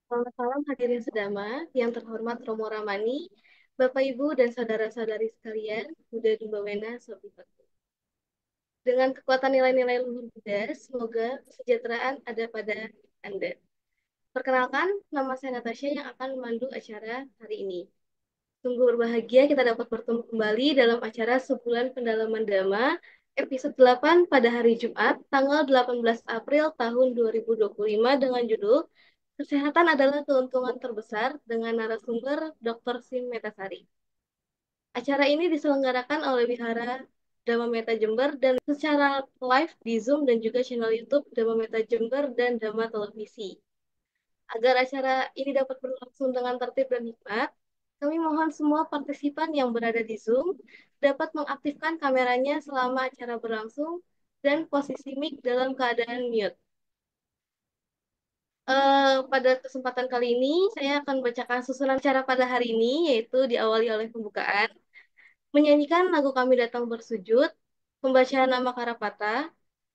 Selamat malam hadirin sedama yang terhormat Romo Ramani, Bapak Ibu dan saudara-saudari sekalian, Buddha Dumba Wena Sobi Bakti. Dengan kekuatan nilai-nilai luhur Buddha, semoga kesejahteraan ada pada Anda. Perkenalkan, nama saya Natasha yang akan memandu acara hari ini. Sungguh berbahagia kita dapat bertemu kembali dalam acara Sebulan Pendalaman Dhamma episode 8 pada hari Jumat, tanggal 18 April tahun 2025 dengan judul Kesehatan adalah keuntungan terbesar dengan narasumber Dr. Sim Metasari. Acara ini diselenggarakan oleh Wihara Dhamma Meta Jember dan secara live di Zoom dan juga channel YouTube Dhamma Meta Jember dan Dhamma Televisi. Agar acara ini dapat berlangsung dengan tertib dan hikmat, kami mohon semua partisipan yang berada di Zoom dapat mengaktifkan kameranya selama acara berlangsung dan posisi mic dalam keadaan mute. Pada kesempatan kali ini, saya akan bacakan susunan acara pada hari ini, yaitu diawali oleh pembukaan, menyanyikan lagu Kami Datang Bersujud, pembacaan nama Karapata,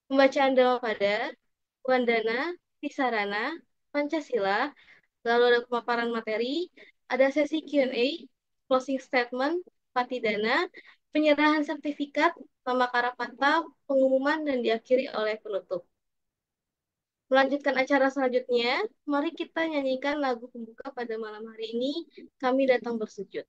pembacaan Dhammapada, Wandana, Tisarana, Pancasila, lalu ada pemaparan materi, ada sesi Q&A, closing statement, Patidana, penyerahan sertifikat, nama Karapata, pengumuman, dan diakhiri oleh penutup. Melanjutkan acara selanjutnya, mari kita nyanyikan lagu pembuka pada malam hari ini, Kami Datang Bersujud.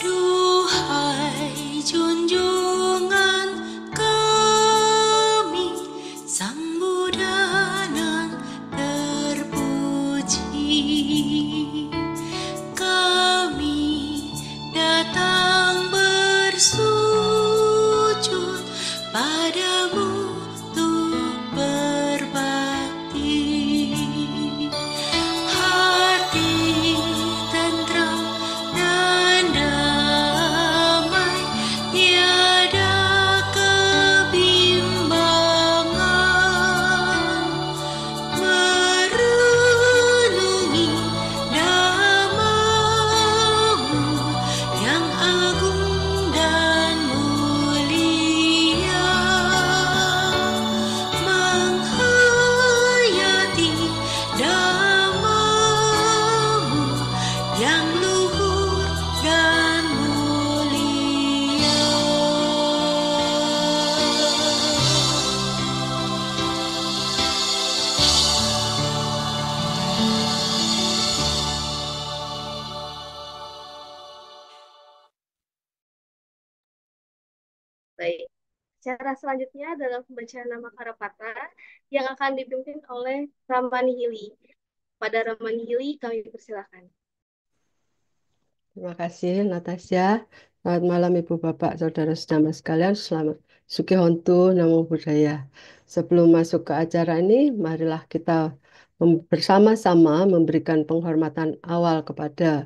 Duhai junjungan kami, Sang Buddha nan terpuji, kami datang bersujud padamu untuk berbakti. Hati tentram dan damai, tiada kebimbangan, merenungi namamu yang agung dan mulia, menghayati namamu yang luhur dan mulia. Baik, acara selanjutnya adalah pembacaan nama Karapata yang akan dipimpin oleh Ramani Hili. Pada Ramani Hili, kami persilakan. Terima kasih, Natasha. Selamat malam, Ibu, Bapak, Saudara-saudara sekalian. Selamat Sukihontu, Namo Buddhaya. Sebelum masuk ke acara ini, marilah kita bersama-sama memberikan penghormatan awal kepada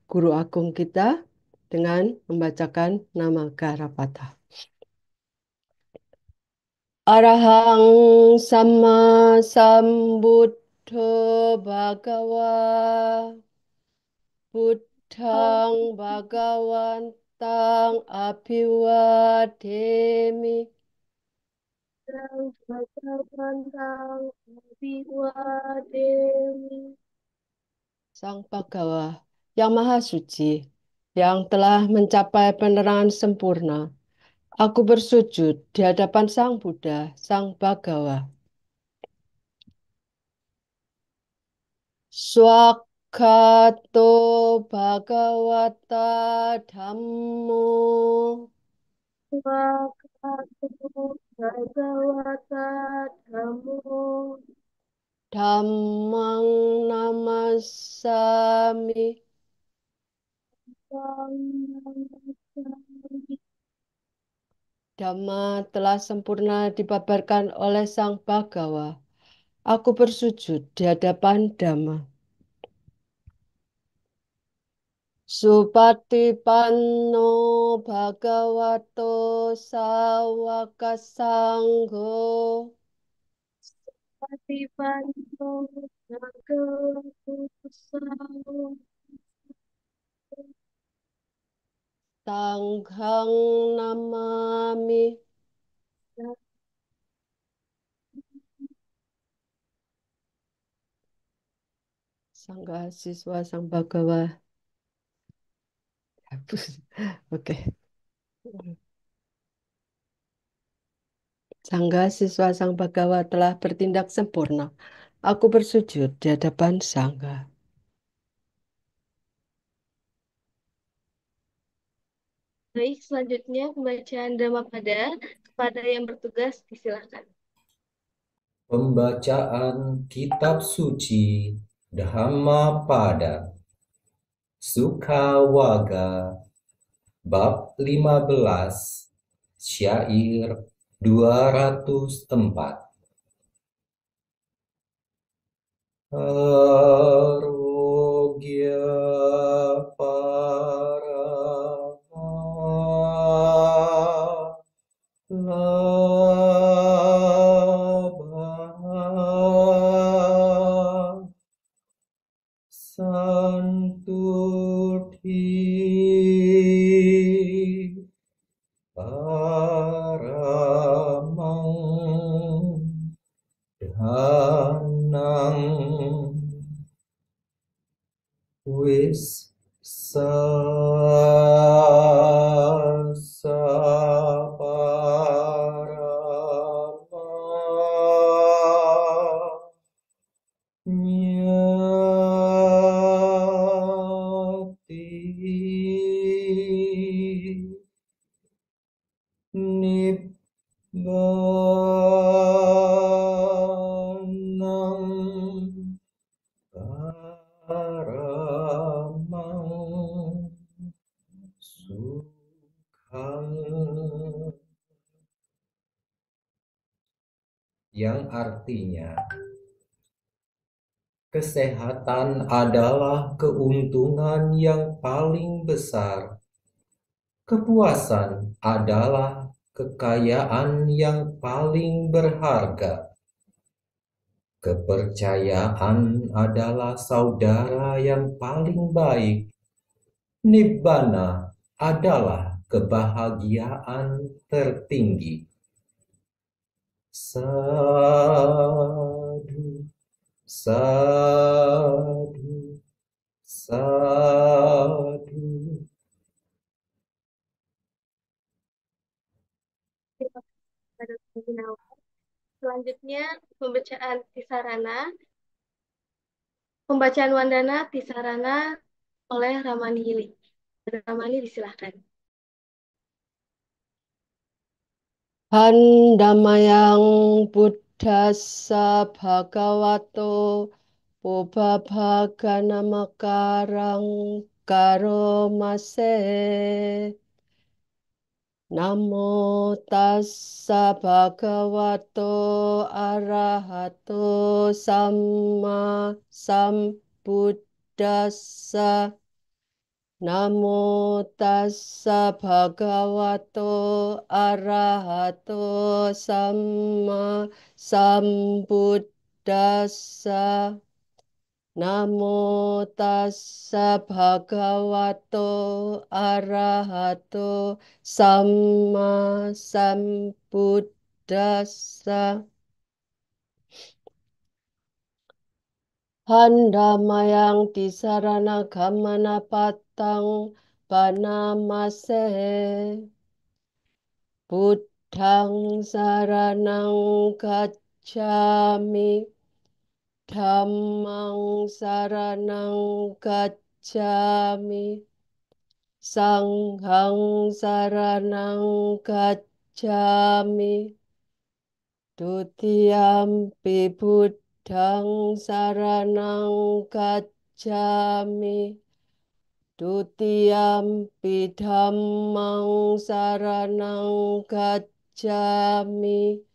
Guru Agung kita dengan membacakan nama Garapata. Arahang Sama Sambuddho Bhagawa Buddhang Bhagawantang Abhiwademi. Bhagavantang Abiwademi. Sang Bhagawa yang Maha Suci, yang telah mencapai penerangan sempurna, aku bersujud di hadapan Sang Buddha, Sang Bhagawa. Swakato Bhagawata Dhammo Swakato Bhagavata Dhammo. Dhammang Namasami. Dhamma telah sempurna dibabarkan oleh Sang Bhagawa. Aku bersujud di hadapan Dhamma. Supatipanno bhagavato sawaka sangho Patipanto Bhagavato Sangho. sanghang namami. Sangha siswa sang bhagawa. Hapus. Oke. Sangga siswa sang bhagawa telah bertindak sempurna. Aku bersujud di hadapan sangga. Baik, selanjutnya pembacaan Dhammapada kepada yang bertugas disilakan. Pembacaan Kitab Suci Dhammapada Sukhawaga Bab 15 Syair 204 Arogya Parama Labha Santuti Paramang Dhanang Wis Sasaparama Nyati Nibbanam Paramang Sukhang, yang artinya kesehatan adalah keuntungan yang paling besar. Kepuasan adalah kekayaan yang paling berharga. Kepercayaan adalah saudara yang paling baik. Nibbana adalah kebahagiaan tertinggi. Sadhu, sadhu, sadhu. Terima kasih kepada Ibu Gunawan. Selanjutnya pembacaan Wandana Tisarana oleh Ramani Hili. Ramani disilahkan. Handamayang buddhassa bhagavato Pubabhaganamakarang karomase. Namo tassa bhagavato arahato samma sambuddhassa. Namo tassa bhagavato arahato samma sambuddhassa. Namo tassa bhagavato arahato samma sambuddhassa. Handamayang tisarana gamana patang banamase. Buddhang saranang gacchami. Dhammang saranang gacchami. Sanghang saranang gacchami. Dutiyampi buddhang saranang gacchami. Dutiyampi dhammang saranang gacchami.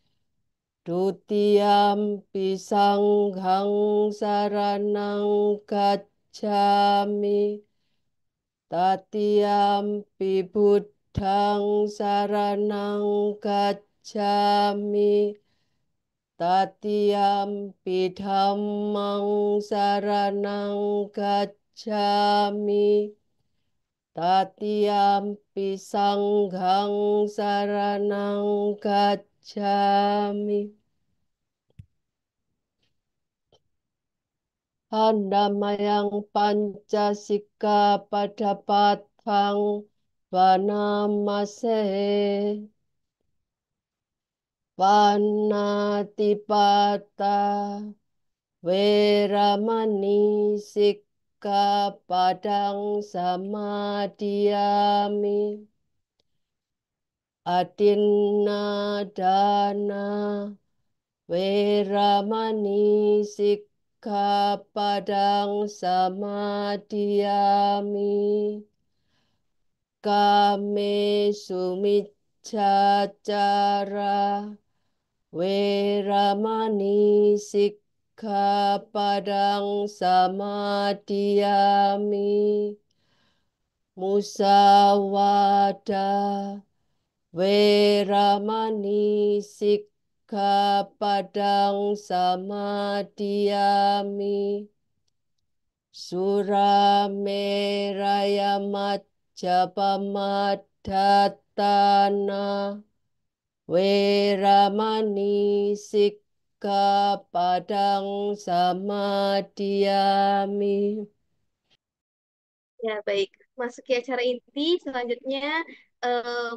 Dutiyampi sanghang saranang gacchami. Tatiampi buddhang saranang gacchami. Tatiampi dhammang saranang gacchami. Tatiampi sanghang saranang gacchami. Handamayang pancasika padapatang vanamase. Panatipata Weramani Sikkhapadang Samadhiyami. Adinadana Weramani Sikkhapadang Samadhiyami. Kame Sumiccachara Weramani Sikkhapadang Samadhiyami. Musawada Weramani Sikkhapadang Samadhiyami. Surameraya Majapamadatana Weramani Sikkhapadang Samadhiyami. Ya, baik. Masuki acara inti, selanjutnya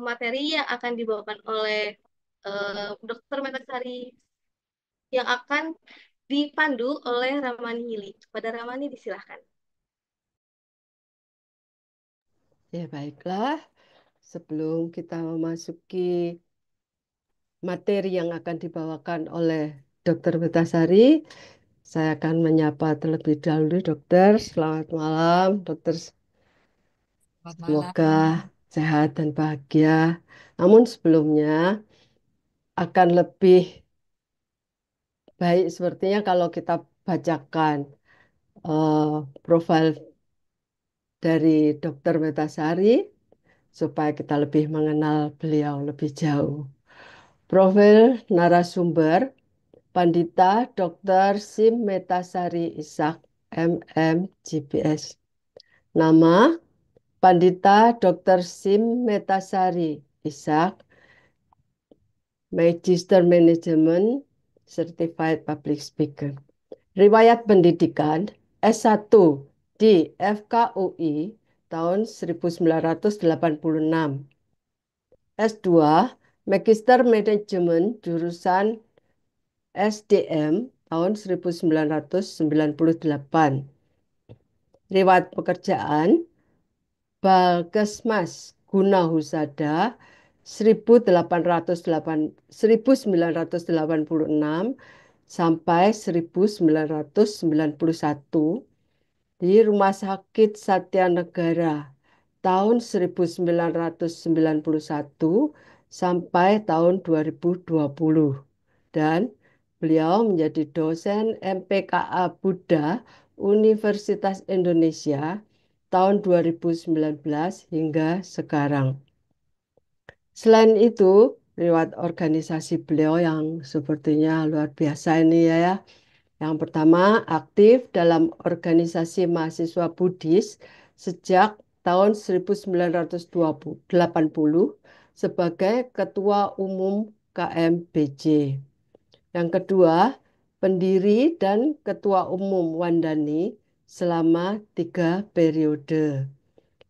materi yang akan dibawakan oleh Dr. Metasari yang akan dipandu oleh Ramani Hili. Kepada Ramani disilahkan. Ya baiklah, sebelum kita memasuki materi yang akan dibawakan oleh Dr. Metasari, saya akan menyapa terlebih dahulu dokter. Selamat malam, dokter. Selamat Semoga malam. sehat dan bahagia. Namun sebelumnya akan lebih baik sepertinya kalau kita bacakan eh, profil dari Dokter Metasari supaya kita lebih mengenal beliau lebih jauh. Profil narasumber Pandita Dr. Sim Metasari Ishak, MM, GPS. Nama Pandita Dr. Sim Metasari Ishak, Magister Management, Certified Public Speaker. Riwayat pendidikan S1 di FKUI tahun 1986. S2 Magister Manajemen jurusan SDM tahun 1998. Riwayat pekerjaan Balkesmas Guna Husada 1986 sampai 1991 di Rumah Sakit Satya Negara tahun 1991 sampai tahun 2020 dan beliau menjadi dosen MPKA Buddha Universitas Indonesia tahun 2019 hingga sekarang. Selain itu, riwayat organisasi beliau yang sepertinya luar biasa ini ya. Yang pertama, aktif dalam organisasi mahasiswa Buddhis sejak tahun 1980 sebagai Ketua Umum KMBJ. Yang kedua, pendiri dan Ketua Umum Wandani selama 3 periode.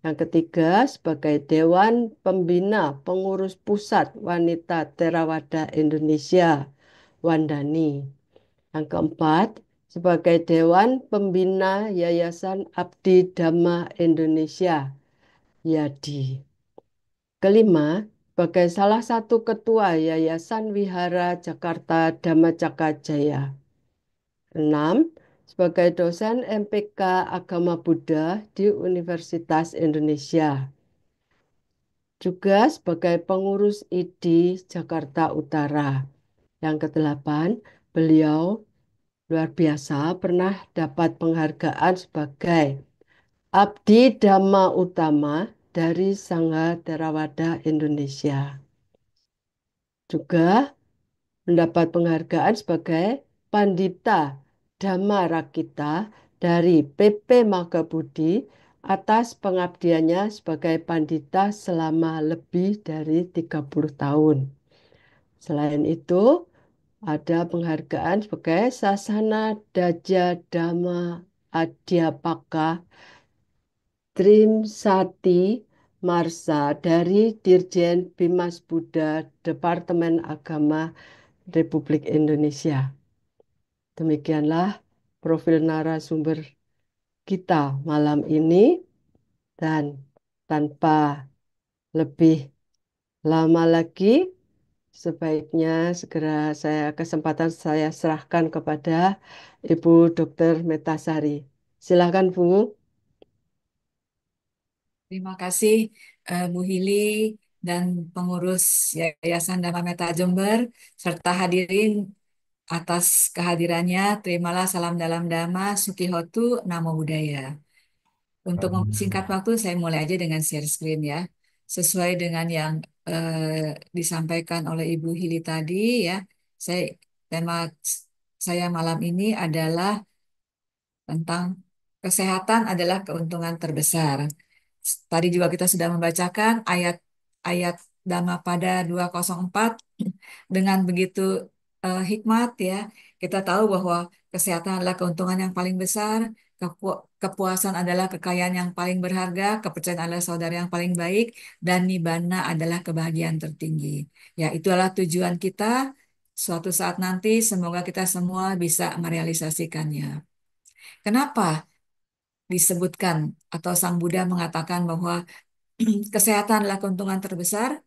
Yang ketiga, sebagai Dewan Pembina Pengurus Pusat Wanita Theravada Indonesia, Wandani. Yang keempat, sebagai Dewan Pembina Yayasan Abdi Dhamma Indonesia, YADI. Kelima, sebagai salah satu ketua Yayasan Wihara Jakarta Dhammacakka Jaya. 6. Sebagai dosen MPK Agama Buddha di Universitas Indonesia. Juga sebagai pengurus ID Jakarta Utara. Yang kedelapan, beliau luar biasa pernah dapat penghargaan sebagai Abdi Dhamma Utama dari Sangha Theravada Indonesia. Juga mendapat penghargaan sebagai Pandita Dhamma Rakita dari PP Magabudi atas pengabdiannya sebagai pandita selama lebih dari 30 tahun. Selain itu, ada penghargaan sebagai Sasana Daja Dhamma Adhyapaka Trimsati Marsa dari Dirjen Bimas Buddha Departemen Agama Republik Indonesia. Demikianlah profil narasumber kita malam ini, dan tanpa lebih lama lagi, sebaiknya segera kesempatan saya serahkan kepada Ibu Dr. Metasari. Silakan, Bu. Terima kasih Bu Hili dan pengurus Yayasan Dhamma Meta Jember serta hadirin atas kehadirannya. Terimalah salam dalam Dhamma, Sukihotu, Namo Buddhaya. Untuk singkat waktu, saya mulai aja dengan share screen ya. Sesuai dengan yang disampaikan oleh Ibu Hili tadi ya, saya tema saya malam ini adalah tentang kesehatan adalah keuntungan terbesar. Tadi juga kita sudah membacakan ayat-ayat Dhammapada 204 dengan begitu hikmat ya. Kita tahu bahwa kesehatan adalah keuntungan yang paling besar, kepuasan adalah kekayaan yang paling berharga, kepercayaan adalah saudara yang paling baik, dan nibbana adalah kebahagiaan tertinggi. Ya, itu adalah tujuan kita. Suatu saat nanti semoga kita semua bisa merealisasikannya. Kenapa disebutkan atau Sang Buddha mengatakan bahwa kesehatan adalah keuntungan terbesar?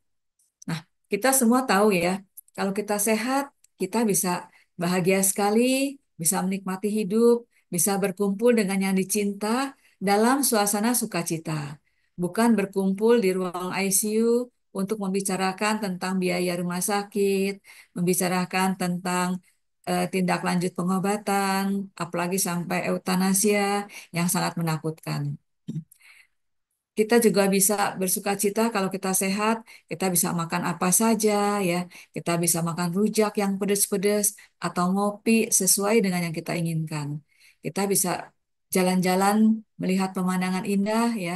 Nah, kita semua tahu ya, kalau kita sehat, kita bisa bahagia sekali, bisa menikmati hidup, bisa berkumpul dengan yang dicinta dalam suasana sukacita. Bukan berkumpul di ruang ICU untuk membicarakan tentang biaya rumah sakit, membicarakan tentang tindak lanjut pengobatan, apalagi sampai eutanasia yang sangat menakutkan. Kita juga bisa bersuka cita kalau kita sehat, kita bisa makan apa saja ya. Kita bisa makan rujak yang pedas-pedas atau ngopi sesuai dengan yang kita inginkan. Kita bisa jalan-jalan melihat pemandangan indah ya.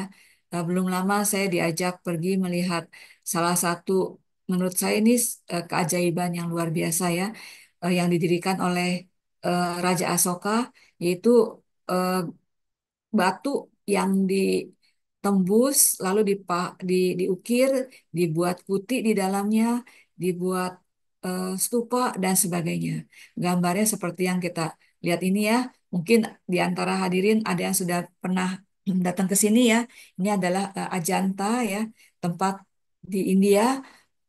Belum lama saya diajak pergi melihat salah satu menurut saya ini keajaiban yang luar biasa ya, yang didirikan oleh Raja Asoka, yaitu eh, batu yang ditembus lalu diukir, dibuat putih di dalamnya, dibuat stupa dan sebagainya. Gambarnya seperti yang kita lihat ini ya. Mungkin di antara hadirin ada yang sudah pernah datang ke sini ya. Ini adalah Ajanta ya, tempat di India.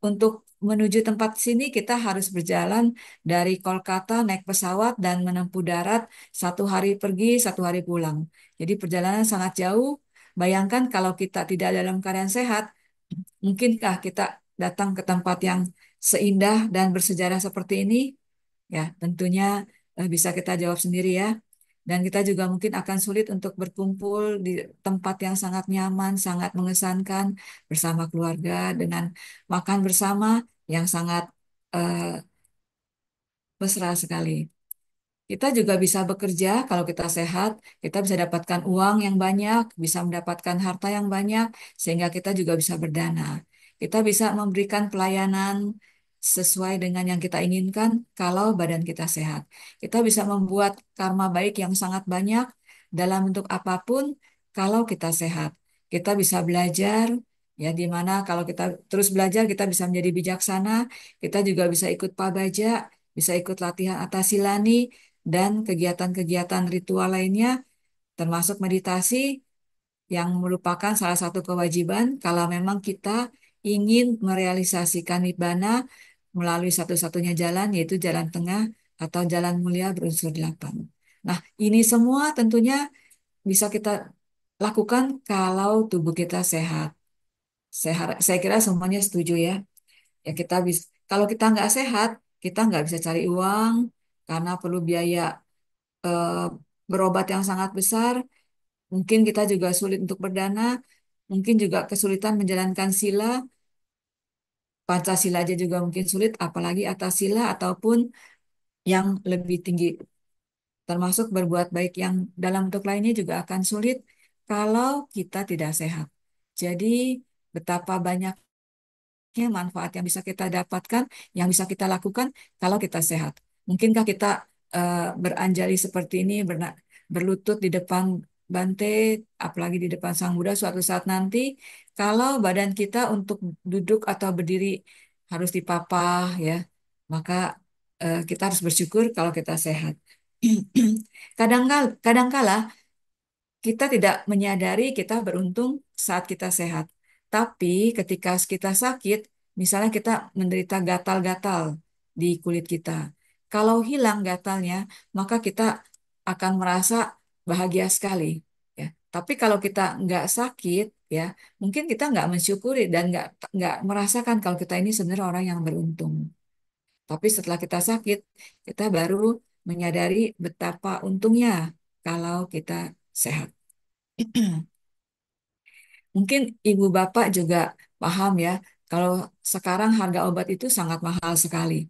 Untuk menuju tempat sini kita harus berjalan dari Kolkata naik pesawat dan menempuh darat 1 hari pergi, 1 hari pulang. Jadi perjalanan sangat jauh. Bayangkan kalau kita tidak dalam keadaan sehat, mungkinkah kita datang ke tempat yang seindah dan bersejarah seperti ini? Ya, tentunya bisa kita jawab sendiri ya. Dan kita juga mungkin akan sulit untuk berkumpul di tempat yang sangat nyaman, sangat mengesankan bersama keluarga dengan makan bersama yang sangat eh, mesra sekali. Kita juga bisa bekerja kalau kita sehat, kita bisa dapatkan uang yang banyak, bisa mendapatkan harta yang banyak, sehingga kita juga bisa berdana. Kita bisa memberikan pelayanan sesuai dengan yang kita inginkan kalau badan kita sehat. Kita bisa membuat karma baik yang sangat banyak dalam bentuk apapun kalau kita sehat. Kita bisa belajar, ya di mana kalau kita terus belajar kita bisa menjadi bijaksana, kita juga bisa ikut pabaja, bisa ikut latihan atasilani, dan kegiatan-kegiatan ritual lainnya, termasuk meditasi yang merupakan salah satu kewajiban kalau memang kita ingin merealisasikan nibbana melalui satu-satunya jalan, yaitu jalan tengah atau jalan mulia berunsur 8. Nah, ini semua tentunya bisa kita lakukan kalau tubuh kita sehat. Saya kira semuanya setuju ya. Ya kita bisa, kalau kita nggak sehat, kita nggak bisa cari uang karena perlu biaya eh, berobat yang sangat besar. Mungkin kita juga sulit untuk berdana, mungkin juga kesulitan menjalankan sila, Pancasila aja juga mungkin sulit, apalagi atas sila ataupun yang lebih tinggi. Termasuk berbuat baik yang dalam bentuk lainnya juga akan sulit kalau kita tidak sehat. Jadi betapa banyaknya manfaat yang bisa kita dapatkan, yang bisa kita lakukan kalau kita sehat. Mungkinkah kita beranjali seperti ini, berlutut di depan Bante, apalagi di depan Sang Buddha suatu saat nanti, kalau badan kita untuk duduk atau berdiri harus dipapah, ya, maka kita harus bersyukur kalau kita sehat. Kadangkala kita tidak menyadari kita beruntung saat kita sehat. Tapi ketika kita sakit, misalnya kita menderita gatal-gatal di kulit kita. Kalau hilang gatalnya, maka kita akan merasa bahagia sekali. Ya. Tapi kalau kita nggak sakit, ya mungkin kita nggak mensyukuri dan nggak merasakan kalau kita ini sebenarnya orang yang beruntung. Tapi setelah kita sakit, kita baru menyadari betapa untungnya kalau kita sehat. Mungkin ibu bapak juga paham ya, kalau sekarang harga obat itu sangat mahal sekali.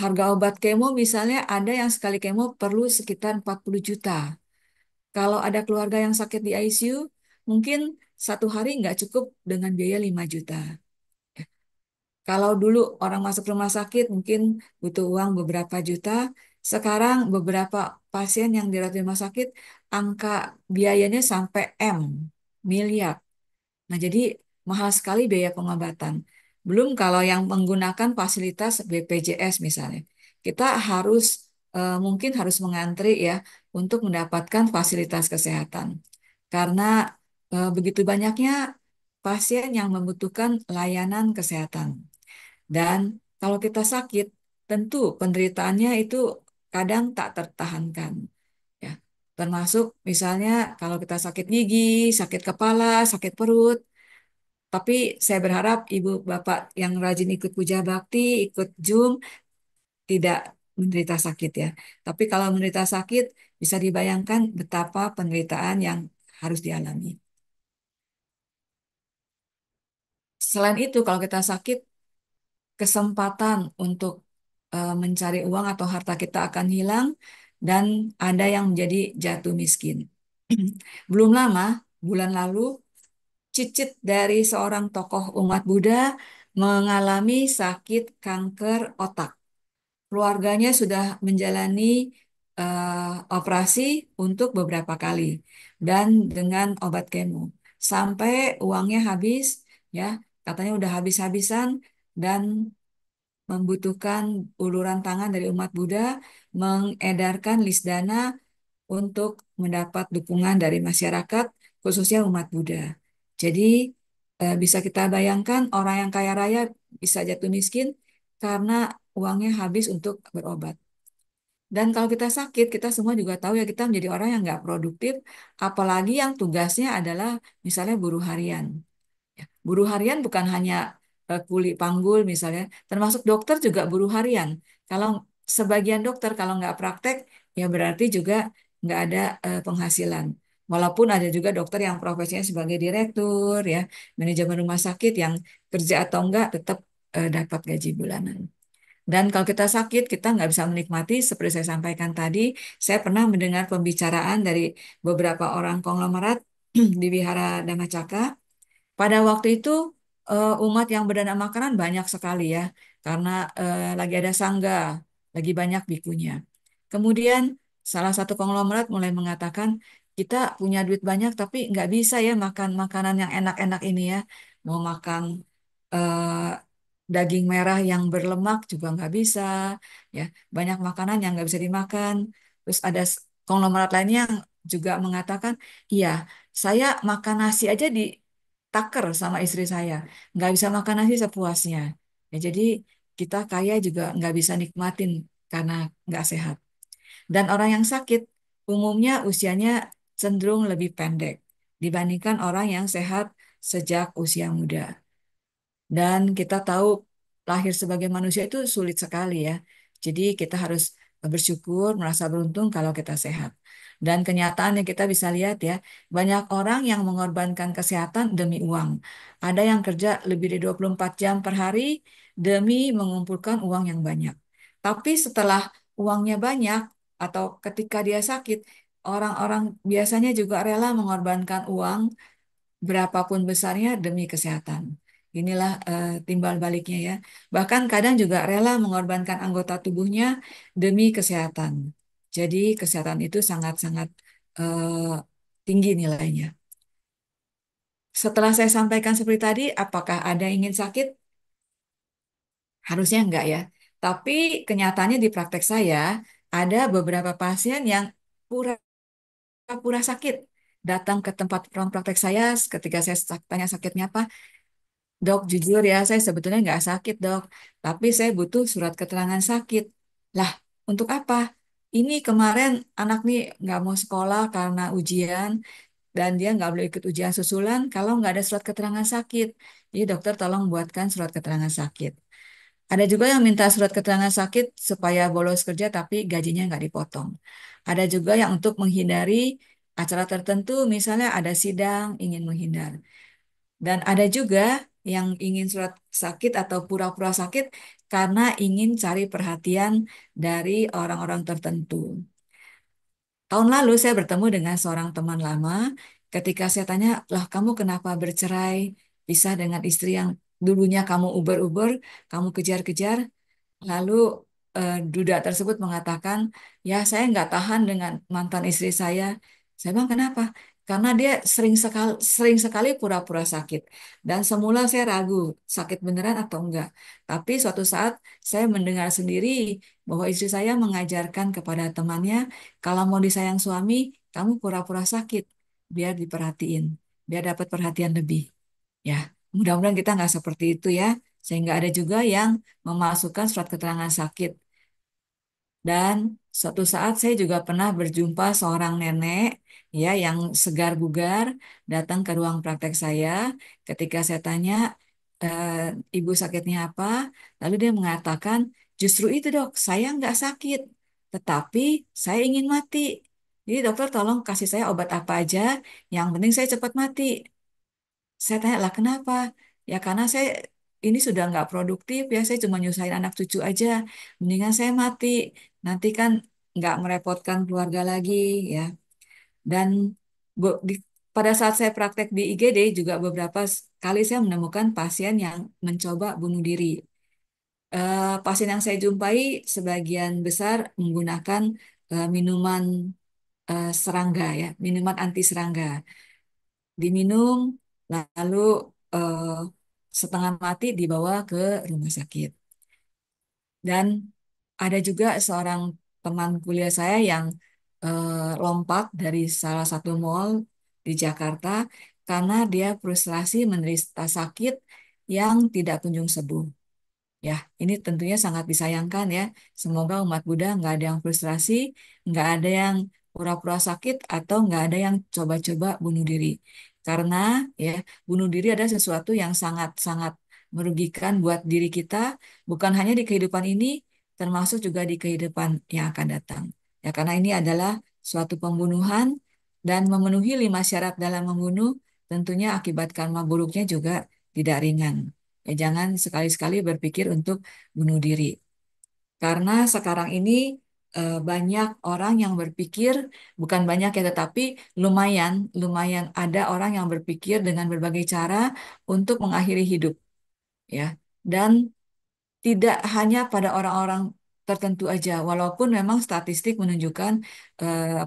Harga obat kemo misalnya ada yang sekali kemo perlu sekitar 40 juta. Kalau ada keluarga yang sakit di ICU, mungkin satu hari nggak cukup dengan biaya 5 juta. Kalau dulu orang masuk rumah sakit mungkin butuh uang beberapa juta, sekarang beberapa pasien yang dirawat di rumah sakit angka biayanya sampai miliar. Nah, jadi mahal sekali biaya pengobatan. Belum kalau yang menggunakan fasilitas BPJS misalnya. Kita harus mungkin harus mengantri ya untuk mendapatkan fasilitas kesehatan. Karena begitu banyaknya pasien yang membutuhkan layanan kesehatan. Dan kalau kita sakit, tentu penderitaannya itu kadang tak tertahankan. Ya, termasuk misalnya kalau kita sakit gigi, sakit kepala, sakit perut. Tapi saya berharap ibu bapak yang rajin ikut puja bakti, ikut Zoom, tidak menderita sakit ya. Tapi kalau menderita sakit, bisa dibayangkan betapa penderitaan yang harus dialami. Selain itu, kalau kita sakit, kesempatan untuk mencari uang atau harta kita akan hilang dan ada yang menjadi jatuh miskin. Belum lama, bulan lalu, cicit dari seorang tokoh umat Buddha mengalami sakit kanker otak. Keluarganya sudah menjalani operasi untuk beberapa kali dan dengan obat kemo sampai uangnya habis, ya katanya udah habis-habisan dan membutuhkan uluran tangan dari umat Buddha mengedarkan list dana untuk mendapat dukungan dari masyarakat, khususnya umat Buddha. Jadi, bisa kita bayangkan orang yang kaya raya bisa jatuh miskin karena uangnya habis untuk berobat. Dan kalau kita sakit, kita semua juga tahu ya kita menjadi orang yang nggak produktif, apalagi yang tugasnya adalah misalnya buruh harian. Ya, buruh harian bukan hanya kuli panggul misalnya, termasuk dokter juga buruh harian. Kalau sebagian dokter kalau nggak praktek, ya berarti juga nggak ada penghasilan. Walaupun ada juga dokter yang profesinya sebagai direktur, ya manajemen rumah sakit yang kerja atau enggak tetap dapat gaji bulanan. Dan kalau kita sakit, kita nggak bisa menikmati, seperti saya sampaikan tadi, saya pernah mendengar pembicaraan dari beberapa orang konglomerat di Wihara Dhammacakka pada waktu itu umat yang berdana makanan banyak sekali ya, karena lagi ada sangga, lagi banyak bikunya. Kemudian salah satu konglomerat mulai mengatakan, kita punya duit banyak tapi nggak bisa ya makan makanan yang enak-enak ini ya. Mau makan daging merah yang berlemak juga nggak bisa, ya. Banyak makanan yang nggak bisa dimakan. Terus ada konglomerat lainnya yang juga mengatakan, iya, saya makan nasi aja di taker sama istri saya, nggak bisa makan nasi sepuasnya. Ya, jadi kita kaya juga nggak bisa nikmatin karena nggak sehat. Dan orang yang sakit umumnya usianya cenderung lebih pendek dibandingkan orang yang sehat sejak usia muda. Dan kita tahu lahir sebagai manusia itu sulit sekali ya. Jadi kita harus bersyukur, merasa beruntung kalau kita sehat. Dan kenyataannya kita bisa lihat ya, banyak orang yang mengorbankan kesehatan demi uang. Ada yang kerja lebih dari 24 jam per hari demi mengumpulkan uang yang banyak. Tapi setelah uangnya banyak atau ketika dia sakit, orang-orang biasanya juga rela mengorbankan uang berapapun besarnya demi kesehatan. Inilah timbal baliknya ya. Bahkan kadang juga rela mengorbankan anggota tubuhnya demi kesehatan. Jadi kesehatan itu sangat-sangat eh, tinggi nilainya. Setelah saya sampaikan seperti tadi, apakah ada yang ingin sakit? Harusnya enggak ya. Tapi kenyataannya di praktek saya, ada beberapa pasien yang pura-pura sakit. Datang ke tempat ruang praktek saya ketika saya tanya sakitnya apa, dok, jujur ya, saya sebetulnya nggak sakit, dok. Tapi saya butuh surat keterangan sakit. Lah, untuk apa? Ini kemarin anak nih nggak mau sekolah karena ujian, dan dia nggak boleh ikut ujian susulan kalau nggak ada surat keterangan sakit. Jadi dokter tolong buatkan surat keterangan sakit. Ada juga yang minta surat keterangan sakit supaya bolos kerja tapi gajinya nggak dipotong. Ada juga yang untuk menghindari acara tertentu, misalnya ada sidang, ingin menghindar. Dan ada juga yang ingin surat sakit atau pura-pura sakit karena ingin cari perhatian dari orang-orang tertentu. Tahun lalu saya bertemu dengan seorang teman lama. Ketika saya tanya, lah kamu kenapa bercerai, pisah dengan istri yang dulunya kamu uber-uber, kamu kejar-kejar? Lalu duda tersebut mengatakan, ya saya nggak tahan dengan mantan istri saya. Saya bilang, kenapa? Karena dia sering sekali pura-pura sakit. Dan semula saya ragu, sakit beneran atau enggak. Tapi suatu saat saya mendengar sendiri bahwa istri saya mengajarkan kepada temannya, kalau mau disayang suami, kamu pura-pura sakit, biar diperhatiin, biar dapat perhatian lebih. Ya, mudah-mudahan kita nggak seperti itu ya. Sehingga ada juga yang memasukkan surat keterangan sakit. Dan suatu saat saya juga pernah berjumpa seorang nenek ya yang segar bugar datang ke ruang praktek saya. Ketika saya tanya, "Eh, ibu sakitnya apa?" Lalu dia mengatakan, justru itu dok, saya nggak sakit, tetapi saya ingin mati. Jadi dokter tolong kasih saya obat apa aja, yang penting saya cepat mati. Saya tanya lah kenapa? Ya karena saya ini sudah nggak produktif ya, saya cuma nyusahin anak cucu aja. Mendingan saya mati. Nanti kan nggak merepotkan keluarga lagi ya. Dan pada saat saya praktek di IGD juga beberapa kali saya menemukan pasien yang mencoba bunuh diri. Pasien yang saya jumpai sebagian besar menggunakan minuman serangga ya, minuman anti serangga. Diminum, lalu eh, setengah mati dibawa ke rumah sakit. Dan ada juga seorang teman kuliah saya yang lompat dari salah satu mall di Jakarta karena dia frustrasi menderita sakit yang tidak kunjung sembuh. Ya, ini tentunya sangat disayangkan ya. Semoga umat Buddha nggak ada yang frustrasi, nggak ada yang pura-pura sakit, atau nggak ada yang coba-coba bunuh diri. Karena ya, bunuh diri adalah sesuatu yang sangat-sangat merugikan buat diri kita, bukan hanya di kehidupan ini, termasuk juga di kehidupan yang akan datang. Ya, karena ini adalah suatu pembunuhan dan memenuhi 5 syarat dalam membunuh, tentunya akibat karma buruknya juga tidak ringan. Ya, jangan sekali-sekali berpikir untuk bunuh diri. Karena sekarang ini banyak orang yang berpikir, bukan banyak ya, tetapi lumayan, lumayan ada orang yang berpikir dengan berbagai cara untuk mengakhiri hidup, ya. Dan tidak hanya pada orang-orang tertentu aja, walaupun memang statistik menunjukkan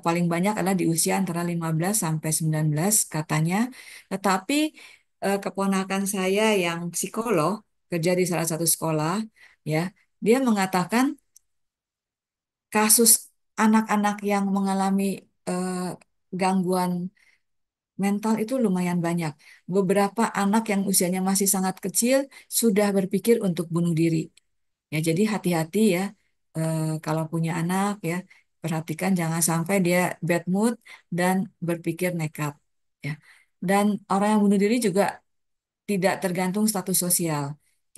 paling banyak adalah di usia antara 15 sampai 19 katanya, tetapi keponakan saya yang psikolog kerja di salah satu sekolah, ya, dia mengatakan kasus anak-anak yang mengalami eh, gangguan mental itu lumayan banyak. Beberapa anak yang usianya masih sangat kecil sudah berpikir untuk bunuh diri. Ya, jadi hati-hati ya kalau punya anak ya, perhatikan jangan sampai dia bad mood dan berpikir nekat ya. Dan orang yang bunuh diri juga tidak tergantung status sosial.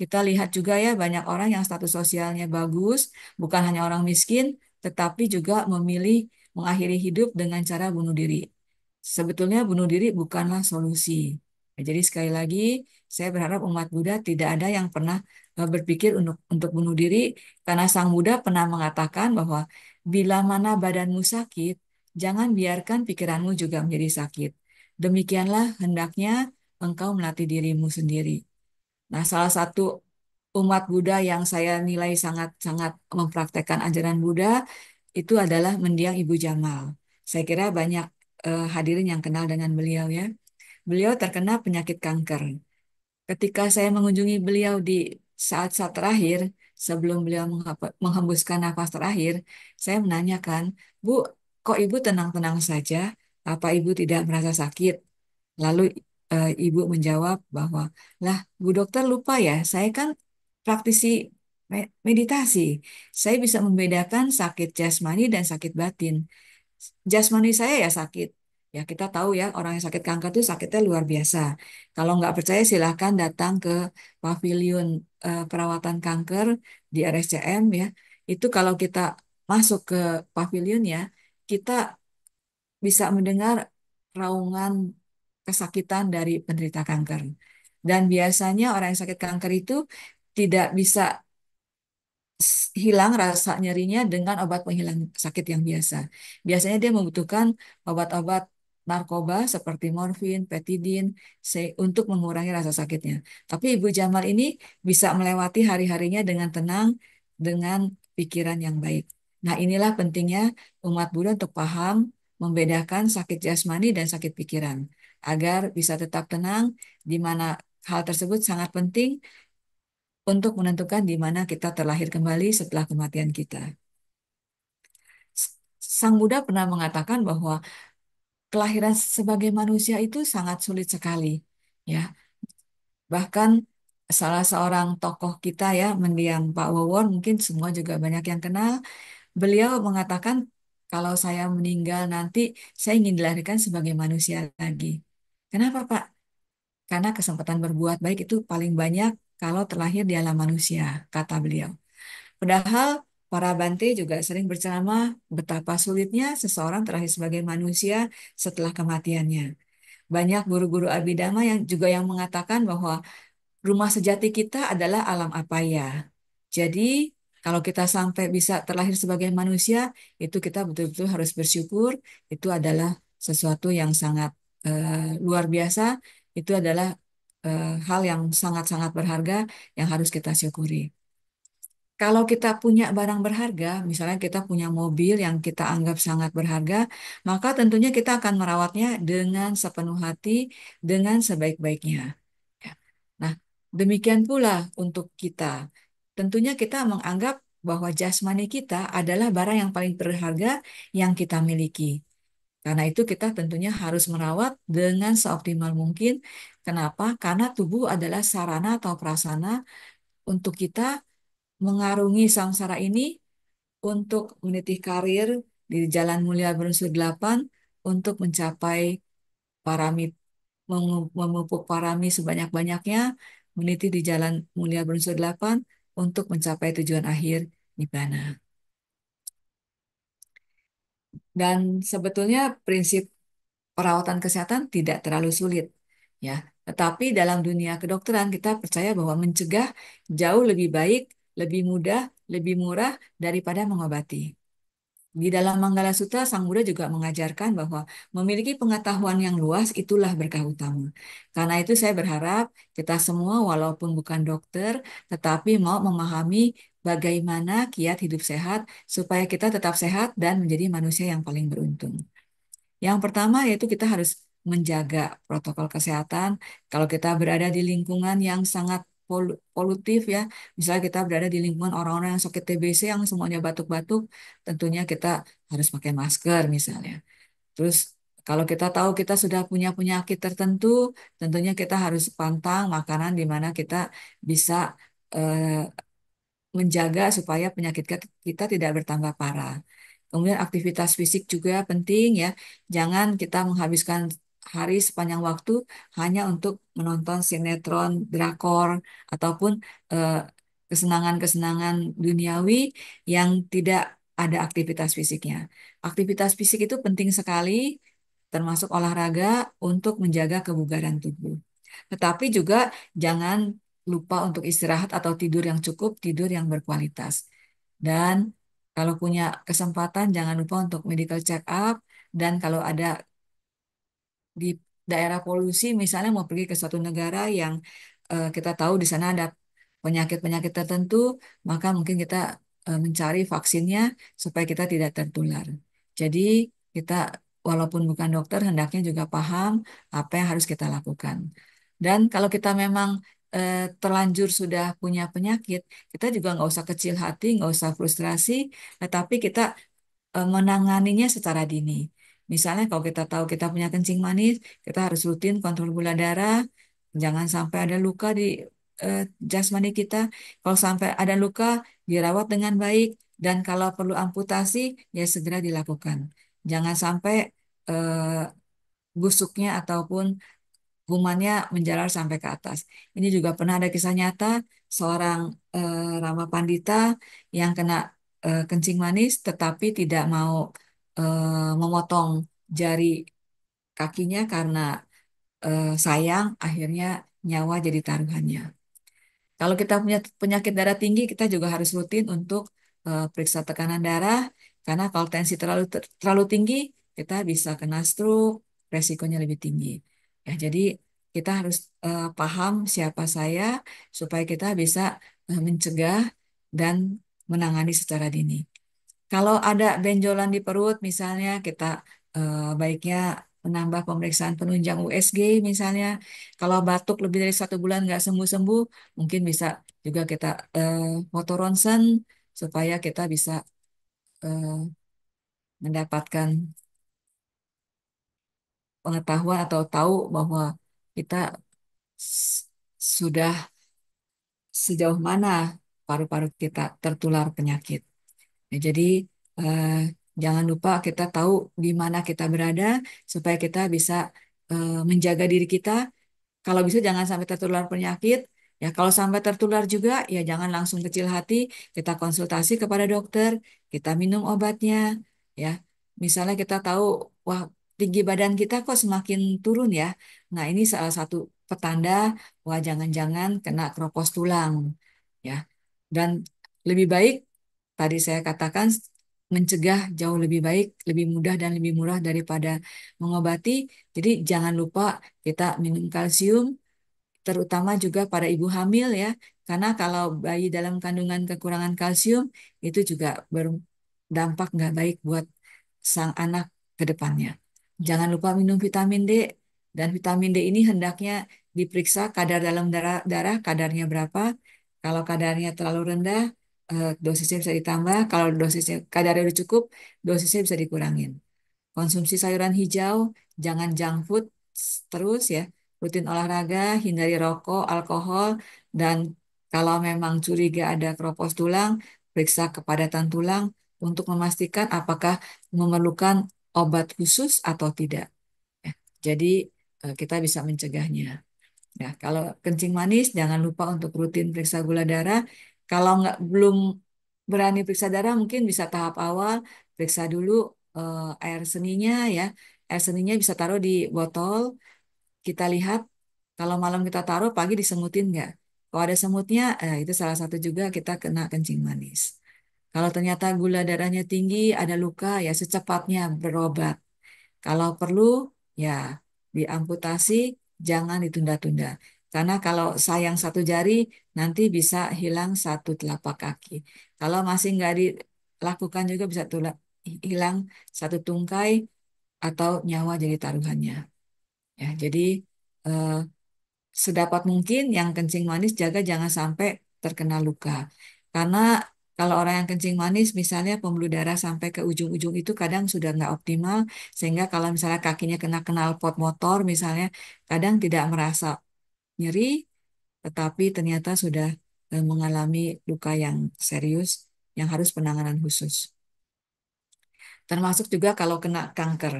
Kita lihat juga ya banyak orang yang status sosialnya bagus, bukan hanya orang miskin, tetapi juga memilih mengakhiri hidup dengan cara bunuh diri. Sebetulnya bunuh diri bukanlah solusi. Ya, jadi sekali lagi, saya berharap umat Buddha tidak ada yang pernah berpikir untuk bunuh diri, karena Sang Buddha pernah mengatakan bahwa bila mana badanmu sakit, jangan biarkan pikiranmu juga menjadi sakit. Demikianlah hendaknya engkau melatih dirimu sendiri. Nah, salah satu umat Buddha yang saya nilai sangat-sangat mempraktekkan ajaran Buddha itu adalah mendiang Ibu Jamal. Saya kira banyak hadirin yang kenal dengan beliau ya. Beliau terkena penyakit kanker. Ketika saya mengunjungi beliau di saat-saat terakhir, sebelum beliau menghembuskan nafas terakhir, saya menanyakan, Bu, kok Ibu tenang-tenang saja? Apa Ibu tidak merasa sakit? Lalu Ibu menjawab bahwa, lah, Bu Dokter lupa ya, saya kan praktisi meditasi. Saya bisa membedakan sakit jasmani dan sakit batin. Jasmani saya ya sakit. Ya kita tahu ya orang yang sakit kanker itu sakitnya luar biasa. Kalau nggak percaya silahkan datang ke pavilion perawatan kanker di RSCM ya. Itu kalau kita masuk ke pavilionnya, kita bisa mendengar raungan kesakitan dari penderita kanker. Dan biasanya orang yang sakit kanker itu tidak bisa hilang rasa nyerinya dengan obat penghilang sakit yang biasa. Biasanya dia membutuhkan obat-obat narkoba seperti morfin, petidin, untuk mengurangi rasa sakitnya. Tapi Ibu Jamal ini bisa melewati hari-harinya dengan tenang, dengan pikiran yang baik. Nah, inilah pentingnya umat Buddha untuk paham, membedakan sakit jasmani dan sakit pikiran, agar bisa tetap tenang, di mana hal tersebut sangat penting untuk menentukan di mana kita terlahir kembali setelah kematian kita. Sang Buddha pernah mengatakan bahwa kelahiran sebagai manusia itu sangat sulit sekali, ya. Bahkan salah seorang tokoh kita ya, mendiang Pak Wawon, mungkin semua juga banyak yang kenal. Beliau mengatakan kalau saya meninggal nanti saya ingin dilahirkan sebagai manusia lagi. Kenapa, Pak? Karena kesempatan berbuat baik itu paling banyak kalau terlahir di alam manusia, kata beliau. Padahal para Bante juga sering berceramah betapa sulitnya seseorang terlahir sebagai manusia setelah kematiannya. Banyak guru-guru Abhidhamma yang juga yang mengatakan bahwa rumah sejati kita adalah alam apaya. Jadi kalau kita sampai bisa terlahir sebagai manusia, itu kita betul-betul harus bersyukur. Itu adalah sesuatu yang sangat luar biasa. Itu adalah hal yang sangat-sangat berharga yang harus kita syukuri. Kalau kita punya barang berharga, misalnya kita punya mobil yang kita anggap sangat berharga, maka tentunya kita akan merawatnya dengan sepenuh hati, dengan sebaik-baiknya. Ya. Nah, demikian pula untuk kita. Tentunya kita menganggap bahwa jasmani kita adalah barang yang paling berharga yang kita miliki. Karena itu kita tentunya harus merawat dengan seoptimal mungkin. Kenapa? Karena tubuh adalah sarana atau prasana untuk kita mengarungi samsara ini untuk meniti karir di Jalan Mulia Berunsur 8 untuk mencapai paramit, memupuk parami sebanyak-banyaknya, meniti di Jalan Mulia Berunsur 8 untuk mencapai tujuan akhir Nibbana. Dan sebetulnya prinsip perawatan kesehatan tidak terlalu sulit, ya. Tetapi dalam dunia kedokteran kita percaya bahwa mencegah jauh lebih baik, lebih mudah, lebih murah daripada mengobati. Di dalam Manggala Sutra, Sang Buddha juga mengajarkan bahwa memiliki pengetahuan yang luas itulah berkah utama. Karena itu saya berharap kita semua walaupun bukan dokter, tetapi mau memahami bagaimana kiat hidup sehat supaya kita tetap sehat dan menjadi manusia yang paling beruntung. Yang pertama yaitu kita harus menjaga protokol kesehatan. Kalau kita berada di lingkungan yang sangat polutif ya, misalnya kita berada di lingkungan orang-orang yang sakit TBC yang semuanya batuk-batuk, tentunya kita harus pakai masker misalnya. Terus kalau kita tahu kita sudah punya penyakit tertentu, tentunya kita harus pantang makanan di mana kita bisa eh, menjaga supaya penyakit kita tidak bertambah parah. Kemudian aktivitas fisik juga penting ya. Jangan kita menghabiskan hari sepanjang waktu hanya untuk menonton sinetron, drakor, ataupun eh, kesenangan-kesenangan duniawi yang tidak ada aktivitas fisiknya. Aktivitas fisik itu penting sekali, termasuk olahraga untuk menjaga kebugaran tubuh. Tetapi juga jangan lupa untuk istirahat atau tidur yang cukup, tidur yang berkualitas. Dan kalau punya kesempatan, jangan lupa untuk medical check up. Dan kalau ada di daerah polusi, misalnya mau pergi ke suatu negara yang kita tahu di sana ada penyakit-penyakit tertentu, maka mungkin kita mencari vaksinnya supaya kita tidak tertular. Jadi kita walaupun bukan dokter, hendaknya juga paham apa yang harus kita lakukan. Dan kalau kita memang terlanjur sudah punya penyakit, kita juga nggak usah kecil hati, nggak usah frustrasi, tetapi kita menanganinya secara dini. Misalnya kalau kita tahu kita punya kencing manis, kita harus rutin kontrol gula darah, jangan sampai ada luka di eh, jasmani kita. Kalau sampai ada luka, dirawat dengan baik, dan kalau perlu amputasi, ya segera dilakukan. Jangan sampai eh, busuknya ataupun kumannya menjalar sampai ke atas. Ini juga pernah ada kisah nyata seorang Rama Pandita yang kena kencing manis tetapi tidak mau memotong jari kakinya karena sayang akhirnya nyawa jadi taruhannya. Kalau kita punya penyakit darah tinggi, kita juga harus rutin untuk periksa tekanan darah, karena kalau tensi terlalu tinggi, kita bisa kena stroke, resikonya lebih tinggi. Ya, jadi kita harus paham siapa saya supaya kita bisa mencegah dan menangani secara dini. Kalau ada benjolan di perut, misalnya kita baiknya menambah pemeriksaan penunjang USG misalnya. Kalau batuk lebih dari 1 bulan nggak sembuh-sembuh, mungkin bisa juga kita foto ronsen supaya kita bisa eh, mendapatkan pengetahuan atau tahu bahwa kita s- sudah sejauh mana paru-paru kita tertular penyakit. Ya, jadi eh, jangan lupa kita tahu di mana kita berada supaya kita bisa menjaga diri kita. Kalau bisa jangan sampai tertular penyakit. Ya, kalau sampai tertular juga, ya jangan langsung kecil hati. Kita konsultasi kepada dokter, kita minum obatnya. Ya, misalnya kita tahu, wah tinggi badan kita kok semakin turun ya. Nah, ini salah satu petanda, wah jangan-jangan kena kropos tulang. Ya, dan lebih baik tadi saya katakan mencegah jauh lebih baik, lebih mudah dan lebih murah daripada mengobati. Jadi jangan lupa kita minum kalsium, terutama juga pada ibu hamil ya, karena kalau bayi dalam kandungan kekurangan kalsium itu juga berdampak nggak baik buat sang anak ke depannya. Jangan lupa minum vitamin D, dan vitamin D ini hendaknya diperiksa kadar dalam darah kadarnya berapa. Kalau kadarnya terlalu rendah, dosisnya bisa ditambah. Kalau dosisnya kadarnya udah cukup, dosisnya bisa dikurangin. Konsumsi sayuran hijau, jangan junk food terus ya. Rutin olahraga, hindari rokok, alkohol, dan kalau memang curiga ada keropos tulang, periksa kepadatan tulang untuk memastikan apakah memerlukan obat khusus atau tidak. Ya, jadi kita bisa mencegahnya. Ya, kalau kencing manis, jangan lupa untuk rutin periksa gula darah. Kalau belum berani periksa darah, mungkin bisa tahap awal, periksa dulu air seninya ya. Air seninya bisa taruh di botol, kita lihat. Kalau malam kita taruh, pagi disemutin nggak? Kalau ada semutnya, itu salah satu juga kita kena kencing manis. Kalau ternyata gula darahnya tinggi, ada luka, ya secepatnya berobat. Kalau perlu, ya diamputasi, jangan ditunda-tunda. Karena kalau sayang satu jari, nanti bisa hilang satu telapak kaki. Kalau masih nggak dilakukan juga bisa hilang satu tungkai atau nyawa jadi taruhannya. Ya, jadi eh, sedapat mungkin yang kencing manis jaga jangan sampai terkena luka. Karena kalau orang yang kencing manis misalnya pembuluh darah sampai ke ujung-ujung itu kadang sudah nggak optimal sehingga kalau misalnya kakinya kena knalpot motor misalnya kadang tidak merasa nyeri tetapi ternyata sudah mengalami luka yang serius yang harus penanganan khusus. Termasuk juga kalau kena kanker.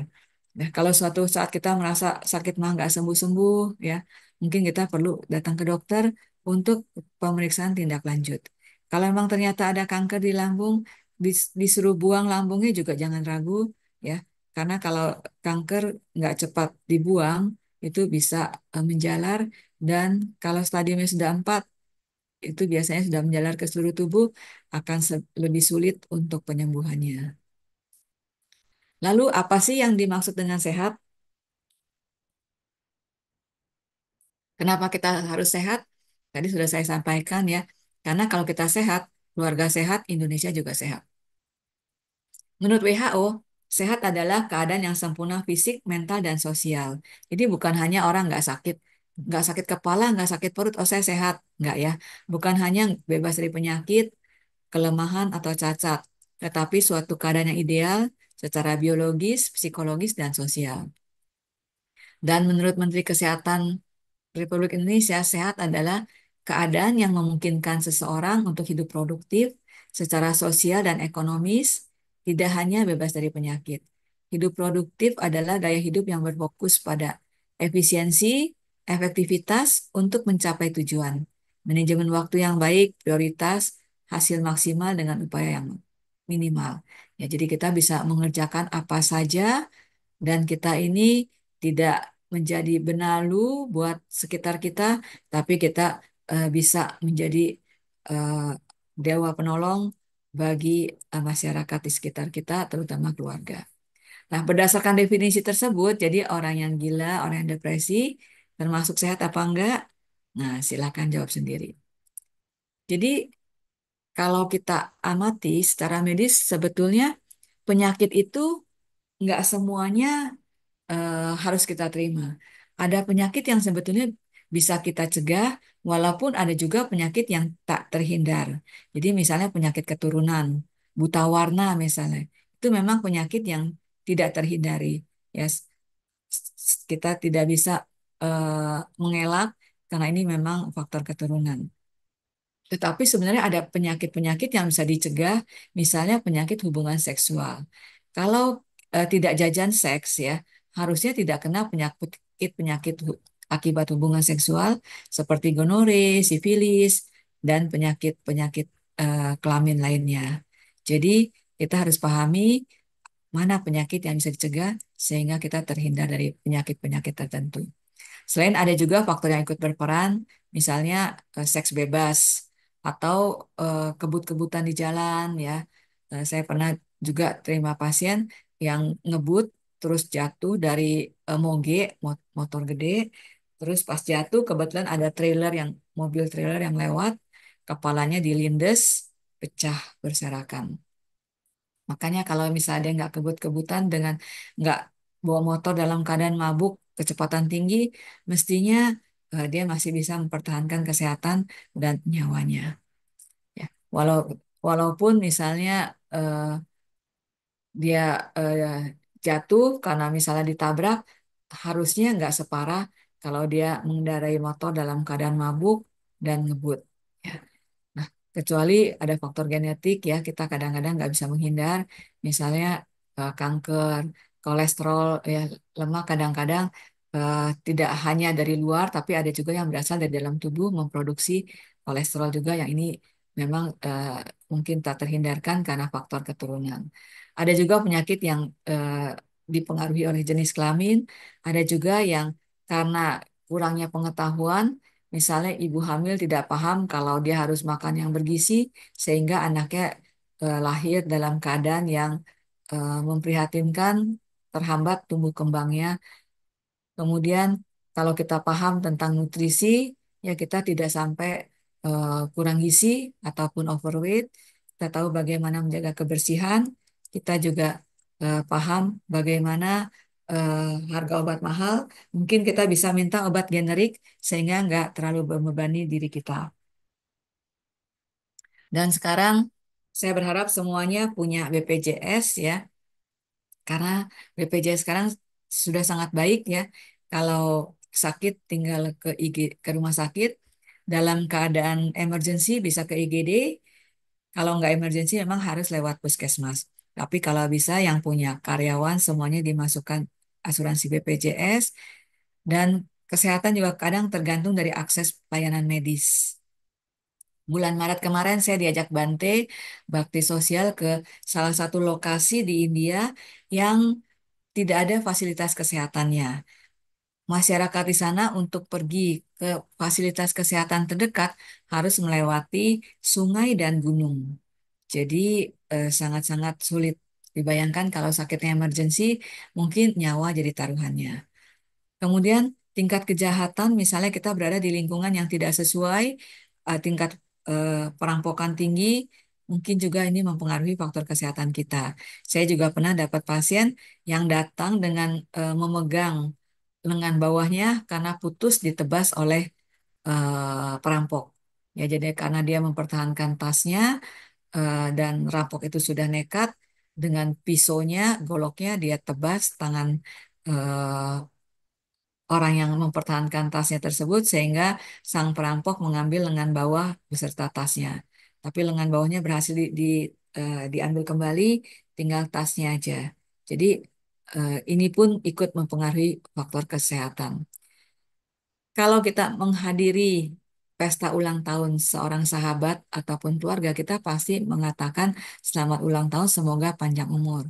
Nah, kalau suatu saat kita merasa sakit mah nggak sembuh-sembuh, ya, mungkin kita perlu datang ke dokter untuk pemeriksaan tindak lanjut. Kalau memang ternyata ada kanker di lambung, disuruh buang lambungnya juga jangan ragu ya, karena kalau kanker nggak cepat dibuang itu bisa menjalar, dan kalau stadiumnya sudah 4 itu biasanya sudah menjalar ke seluruh tubuh, akan lebih sulit untuk penyembuhannya. Lalu apa sih yang dimaksud dengan sehat? Kenapa kita harus sehat? Tadi sudah saya sampaikan ya, karena kalau kita sehat, keluarga sehat, Indonesia juga sehat. Menurut WHO, sehat adalah keadaan yang sempurna fisik, mental, dan sosial. Jadi bukan hanya orang nggak sakit kepala, nggak sakit perut, oh saya sehat. Nggak ya. Bukan hanya bebas dari penyakit, kelemahan, atau cacat, tetapi suatu keadaan yang ideal secara biologis, psikologis, dan sosial. Dan menurut Menteri Kesehatan Republik Indonesia, sehat adalah keadaan yang memungkinkan seseorang untuk hidup produktif secara sosial dan ekonomis, tidak hanya bebas dari penyakit. Hidup produktif adalah gaya hidup yang berfokus pada efisiensi, efektivitas untuk mencapai tujuan, manajemen waktu yang baik, prioritas, hasil maksimal dengan upaya yang minimal. Ya, jadi kita bisa mengerjakan apa saja dan kita ini tidak menjadi benalu buat sekitar kita, tapi kita bisa menjadi eh, dewa penolong bagi masyarakat di sekitar kita, terutama keluarga. Nah, berdasarkan definisi tersebut, jadi orang yang gila, orang yang depresi, termasuk sehat apa enggak? Nah, silakan jawab sendiri. Jadi, kalau kita amati secara medis, sebetulnya penyakit itu nggak semuanya harus kita terima. Ada penyakit yang sebetulnya bisa kita cegah, walaupun ada juga penyakit yang tak terhindar. Jadi misalnya penyakit keturunan, buta warna misalnya, itu memang penyakit yang tidak terhindari. Ya, kita tidak bisa mengelak karena ini memang faktor keturunan. Tetapi sebenarnya ada penyakit-penyakit yang bisa dicegah, misalnya penyakit hubungan seksual. Kalau tidak jajan seks ya, harusnya tidak kena penyakit-penyakit akibat hubungan seksual seperti gonore, sifilis, dan penyakit-penyakit kelamin lainnya. Jadi kita harus pahami mana penyakit yang bisa dicegah sehingga kita terhindar dari penyakit-penyakit tertentu. Selain ada juga faktor yang ikut berperan, misalnya seks bebas atau kebut-kebutan di jalan ya. Saya pernah juga terima pasien yang ngebut terus jatuh dari moge, motor gede, terus pas jatuh kebetulan ada mobil trailer yang lewat, kepalanya dilindes, pecah berserakan. Makanya kalau misalnya dia nggak kebut-kebutan dengan nggak bawa motor dalam keadaan mabuk, kecepatan tinggi, mestinya dia masih bisa mempertahankan kesehatan dan nyawanya. Ya, walaupun misalnya dia eh, jatuh karena misalnya ditabrak, harusnya nggak separah kalau dia mengendarai motor dalam keadaan mabuk dan ngebut. Ya. Nah, kecuali ada faktor genetik ya, kita kadang-kadang nggak bisa menghindar, misalnya kanker, kolesterol, ya lemak kadang-kadang tidak hanya dari luar, tapi ada juga yang berasal dari dalam tubuh memproduksi kolesterol juga yang ini memang mungkin tak terhindarkan karena faktor keturunan. Ada juga penyakit yang dipengaruhi oleh jenis kelamin, ada juga yang karena kurangnya pengetahuan. Misalnya ibu hamil tidak paham kalau dia harus makan yang bergizi sehingga anaknya lahir dalam keadaan yang memprihatinkan, terhambat tumbuh kembangnya. Kemudian kalau kita paham tentang nutrisi, ya kita tidak sampai kurang gizi ataupun overweight. Kita tahu bagaimana menjaga kebersihan. Kita juga paham bagaimana eh, harga obat mahal. Mungkin kita bisa minta obat generik sehingga nggak terlalu membebani diri kita. Dan sekarang saya berharap semuanya punya BPJS ya, karena BPJS sekarang sudah sangat baik ya. Kalau sakit tinggal ke rumah sakit, dalam keadaan emergency bisa ke IGD, kalau nggak emergency memang harus lewat puskesmas. Tapi kalau bisa yang punya karyawan semuanya dimasukkan asuransi BPJS, dan kesehatan juga kadang tergantung dari akses pelayanan medis. Bulan Maret kemarin saya diajak Bante bakti sosial ke salah satu lokasi di India yang tidak ada fasilitas kesehatannya. Masyarakat di sana untuk pergi ke fasilitas kesehatan terdekat harus melewati sungai dan gunung. Jadi sangat-sangat sulit. Dibayangkan kalau sakitnya emergency, mungkin nyawa jadi taruhannya. Kemudian tingkat kejahatan, misalnya kita berada di lingkungan yang tidak sesuai, tingkat perampokan tinggi, mungkin juga ini mempengaruhi faktor kesehatan kita. Saya juga pernah dapat pasien yang datang dengan memegang lengan bawahnya karena putus ditebas oleh perampok. Ya, jadi karena dia mempertahankan tasnya dan rampok itu sudah nekat dengan pisaunya, goloknya dia tebas tangan eh, orang yang mempertahankan tasnya tersebut sehingga sang perampok mengambil lengan bawah beserta tasnya. Tapi lengan bawahnya berhasil diambil kembali, tinggal tasnya aja. Jadi ini pun ikut mempengaruhi faktor kesehatan. Kalau kita menghadiri pesta ulang tahun seorang sahabat ataupun keluarga, kita pasti mengatakan selamat ulang tahun, semoga panjang umur.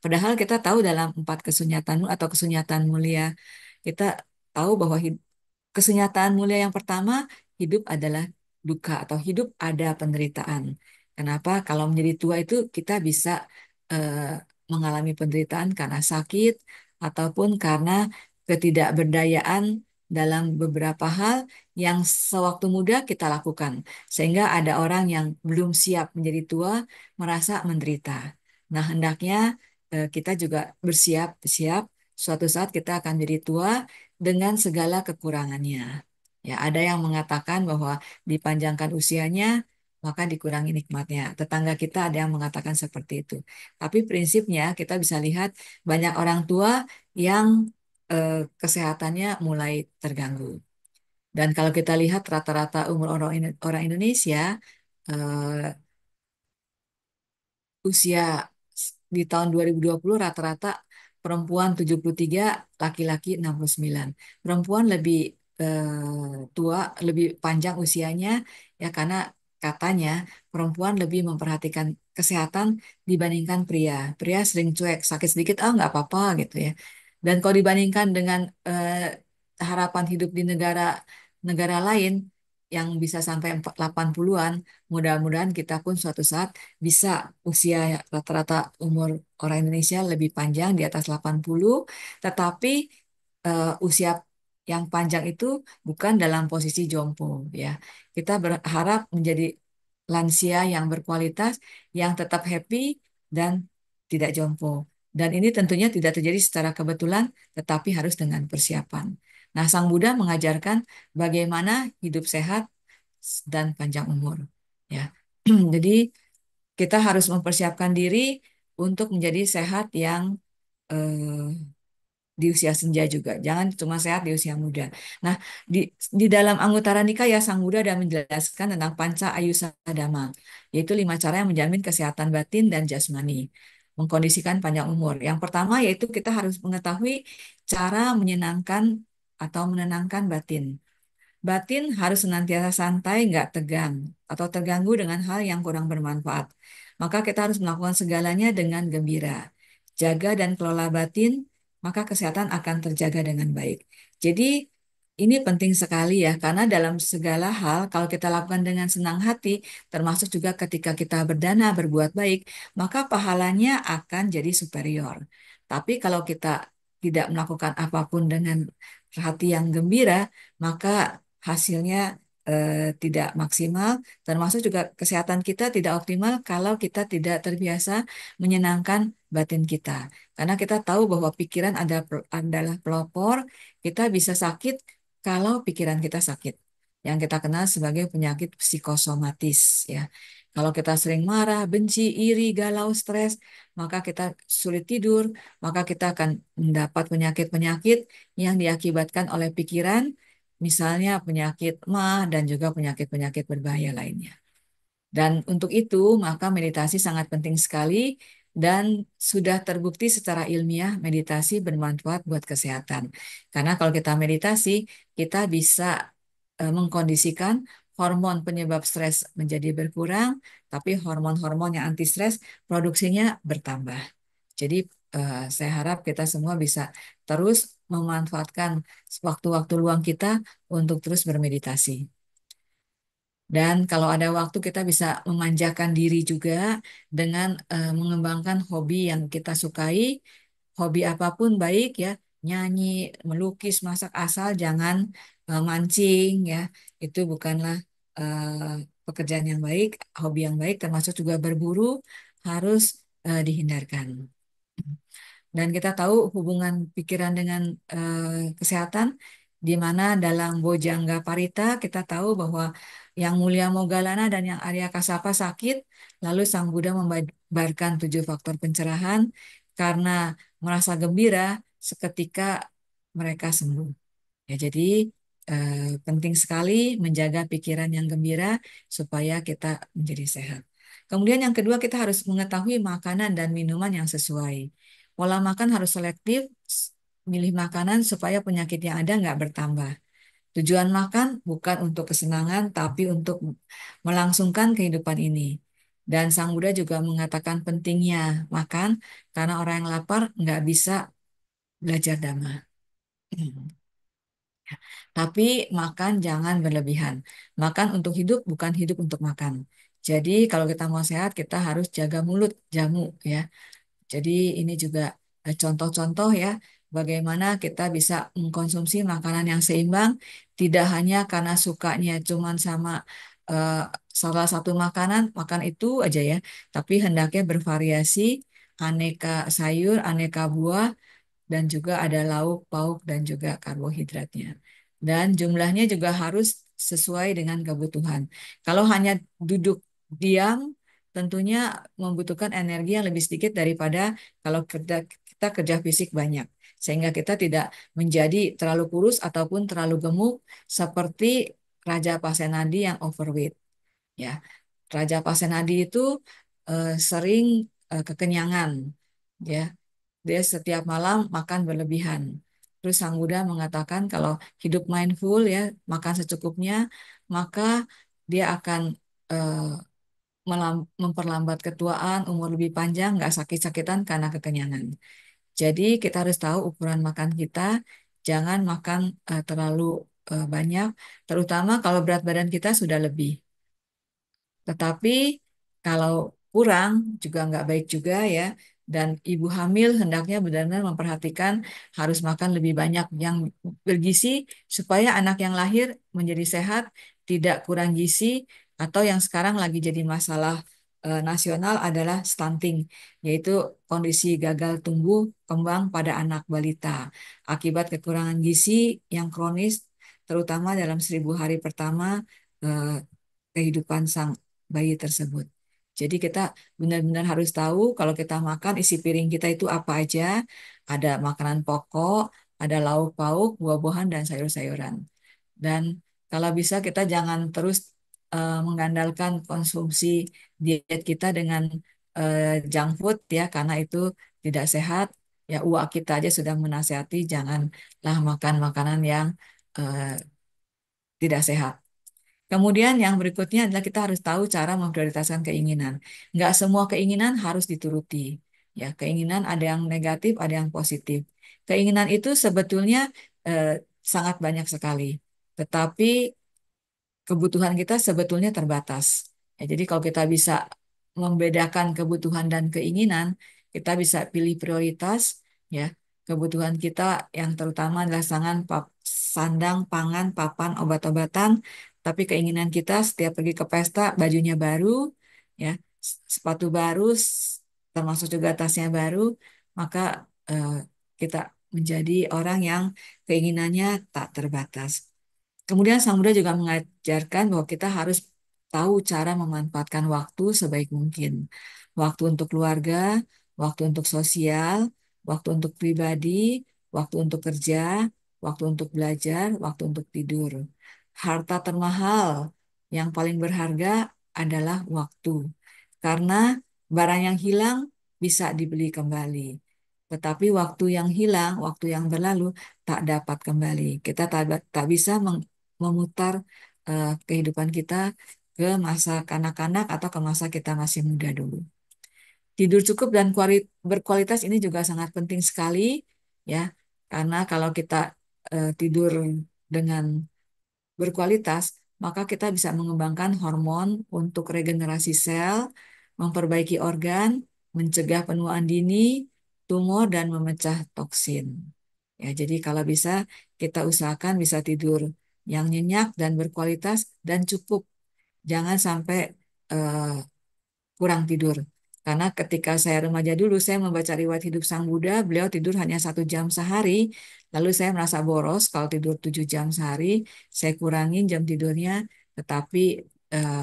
Padahal kita tahu dalam 4 kesunyatan atau kesunyatan mulia, kita tahu bahwa kesenyataan mulia yang pertama, hidup adalah duka atau hidup ada penderitaan. Kenapa? Kalau menjadi tua itu kita bisa eh, mengalami penderitaan karena sakit ataupun karena ketidakberdayaan dalam beberapa hal yang sewaktu muda kita lakukan. Sehingga ada orang yang belum siap menjadi tua merasa menderita. Nah, hendaknya kita juga bersiap-siap suatu saat kita akan jadi tua dengan segala kekurangannya. Ya, ada yang mengatakan bahwa dipanjangkan usianya, maka dikurangi nikmatnya. Tetangga kita ada yang mengatakan seperti itu. Tapi prinsipnya kita bisa lihat banyak orang tua yang kesehatannya mulai terganggu. Dan kalau kita lihat rata-rata umur orang Indonesia, eh, usia di tahun 2020 rata-rata perempuan 73, laki-laki 69. Perempuan lebih tua, lebih panjang usianya ya karena katanya perempuan lebih memperhatikan kesehatan dibandingkan pria. Pria sering cuek, sakit sedikit ah nggak apa-apa gitu ya. Dan kalau dibandingkan dengan harapan hidup di negara negara lain yang bisa sampai 80-an, mudah-mudahan kita pun suatu saat bisa usia rata-rata umur orang Indonesia lebih panjang di atas 80, tetapi usia yang panjang itu bukan dalam posisi jompo ya. Kita berharap menjadi lansia yang berkualitas, yang tetap happy dan tidak jompo. Dan ini tentunya tidak terjadi secara kebetulan, tetapi harus dengan persiapan. Nah, Sang Buddha mengajarkan bagaimana hidup sehat dan panjang umur. Ya, jadi kita harus mempersiapkan diri untuk menjadi sehat yang di usia senja juga. Jangan cuma sehat di usia muda. Nah, di, di dalam Anguttara Nikaya, Sang Buddha ada menjelaskan tentang Panca Ayusadama, yaitu 5 cara yang menjamin kesehatan batin dan jasmani, mengkondisikan panjang umur. Yang pertama yaitu kita harus mengetahui cara menyenangkan atau menenangkan batin. Batin harus senantiasa santai, nggak tegang, atau terganggu dengan hal yang kurang bermanfaat. Maka kita harus melakukan segalanya dengan gembira. Jaga dan kelola batin, maka kesehatan akan terjaga dengan baik. Jadi ini penting sekali ya, karena dalam segala hal, kalau kita lakukan dengan senang hati, termasuk juga ketika kita berdana, berbuat baik, maka pahalanya akan jadi superior. Tapi kalau kita tidak melakukan apapun dengan hati yang gembira, maka hasilnya tidak maksimal, termasuk juga kesehatan kita tidak optimal kalau kita tidak terbiasa menyenangkan batin kita. Karena kita tahu bahwa pikiran adalah pelopor, kita bisa sakit kalau pikiran kita sakit. Yang kita kenal sebagai penyakit psikosomatis, ya. Kalau kita sering marah, benci, iri, galau, stres, maka kita sulit tidur, maka kita akan mendapat penyakit-penyakit yang diakibatkan oleh pikiran, misalnya penyakit MAH dan juga penyakit-penyakit berbahaya lainnya. Dan untuk itu, maka meditasi sangat penting sekali dan sudah terbukti secara ilmiah meditasi bermanfaat buat kesehatan. Karena kalau kita meditasi, kita bisa mengkondisikan hormon penyebab stres menjadi berkurang, tapi hormon-hormon yang anti stres produksinya bertambah. Jadi saya harap kita semua bisa terus memanfaatkan waktu-waktu luang kita untuk terus bermeditasi. Dan kalau ada waktu kita bisa memanjakan diri juga dengan mengembangkan hobi yang kita sukai, hobi apapun baik ya, nyanyi, melukis, masak, asal jangan mancing ya. Itu bukanlah pekerjaan yang baik, hobi yang baik, termasuk juga berburu harus dihindarkan. Dan kita tahu hubungan pikiran dengan kesehatan, di mana dalam Bojjanga Parita kita tahu bahwa yang Mulia Moggallana dan yang Arya Kassapa sakit, lalu Sang Buddha membabarkan 7 faktor pencerahan karena merasa gembira seketika mereka sembuh. Ya, jadi penting sekali menjaga pikiran yang gembira supaya kita menjadi sehat. Kemudian yang kedua kita harus mengetahui makanan dan minuman yang sesuai. Pola makan harus selektif, milih makanan supaya penyakit yang ada nggak bertambah. Tujuan makan bukan untuk kesenangan, tapi untuk melangsungkan kehidupan ini. Dan Sang Buddha juga mengatakan pentingnya makan karena orang yang lapar nggak bisa belajar Dhamma. Tapi makan jangan berlebihan. Makan untuk hidup, bukan hidup untuk makan. Jadi kalau kita mau sehat, kita harus jaga mulut, jamu ya. Jadi ini juga contoh-contoh ya, bagaimana kita bisa mengkonsumsi makanan yang seimbang, tidak hanya karena sukanya cuman sama eh, salah satu makanan, makan itu aja ya, tapi hendaknya bervariasi, aneka sayur, aneka buah, dan juga ada lauk, pauk, dan juga karbohidratnya. Dan jumlahnya juga harus sesuai dengan kebutuhan. Kalau hanya duduk diam, tentunya membutuhkan energi yang lebih sedikit daripada kalau kita kerja fisik banyak. Sehingga kita tidak menjadi terlalu kurus ataupun terlalu gemuk seperti Raja Pasenadi yang overweight. Ya, Raja Pasenadi itu sering kekenyangan. Ya, dia setiap malam makan berlebihan. Terus Sang Buddha mengatakan kalau hidup mindful ya, makan secukupnya, maka dia akan eh, memperlambat ketuaan, umur lebih panjang, nggak sakit-sakitan karena kekenyangan. Jadi kita harus tahu ukuran makan kita, jangan makan terlalu banyak, terutama kalau berat badan kita sudah lebih. Tetapi kalau kurang juga nggak baik juga ya. Dan ibu hamil hendaknya benar-benar memperhatikan harus makan lebih banyak yang bergizi supaya anak yang lahir menjadi sehat, tidak kurang gizi, atau yang sekarang lagi jadi masalah nasional adalah stunting, yaitu kondisi gagal tumbuh kembang pada anak balita akibat kekurangan gizi yang kronis, terutama dalam 1.000 hari pertama eh, kehidupan sang bayi tersebut. Jadi kita benar-benar harus tahu kalau kita makan isi piring kita itu apa aja. Ada makanan pokok, ada lauk pauk, buah-buahan, dan sayur-sayuran. Dan kalau bisa kita jangan terus mengandalkan konsumsi diet kita dengan junk food ya, karena itu tidak sehat. Ya uak kita aja sudah menasihati janganlah makan makanan yang eh, tidak sehat. Kemudian yang berikutnya adalah kita harus tahu cara memprioritaskan keinginan. Nggak semua keinginan harus dituruti. Ya, keinginan ada yang negatif, ada yang positif. Keinginan itu sebetulnya eh, sangat banyak sekali. Tetapi kebutuhan kita sebetulnya terbatas. Ya, jadi kalau kita bisa membedakan kebutuhan dan keinginan, kita bisa pilih prioritas, ya. Kebutuhan kita yang terutama adalah sandang, pangan, papan, obat-obatan, tapi keinginan kita setiap pergi ke pesta, bajunya baru, ya, sepatu baru, termasuk juga tasnya baru, maka eh, kita menjadi orang yang keinginannya tak terbatas. Kemudian Sang Buddha juga mengajarkan bahwa kita harus tahu cara memanfaatkan waktu sebaik mungkin. Waktu untuk keluarga, waktu untuk sosial, waktu untuk pribadi, waktu untuk kerja, waktu untuk belajar, waktu untuk tidur. Harta termahal yang paling berharga adalah waktu. Karena barang yang hilang bisa dibeli kembali. Tetapi waktu yang hilang, waktu yang berlalu tak dapat kembali. Kita tak bisa memutar kehidupan kita ke masa kanak-kanak atau ke masa kita masih muda dulu. Tidur cukup dan berkualitas ini juga sangat penting sekali ya, karena kalau kita tidur dengan berkualitas, maka kita bisa mengembangkan hormon untuk regenerasi sel, memperbaiki organ, mencegah penuaan dini, tumor, dan memecah toksin. Ya, jadi kalau bisa kita usahakan bisa tidur yang nyenyak dan berkualitas dan cukup. Jangan sampai eh, kurang tidur. Karena ketika saya remaja dulu, saya membaca riwayat hidup Sang Buddha, beliau tidur hanya 1 jam sehari. Lalu saya merasa boros kalau tidur 7 jam sehari, saya kurangin jam tidurnya, tetapi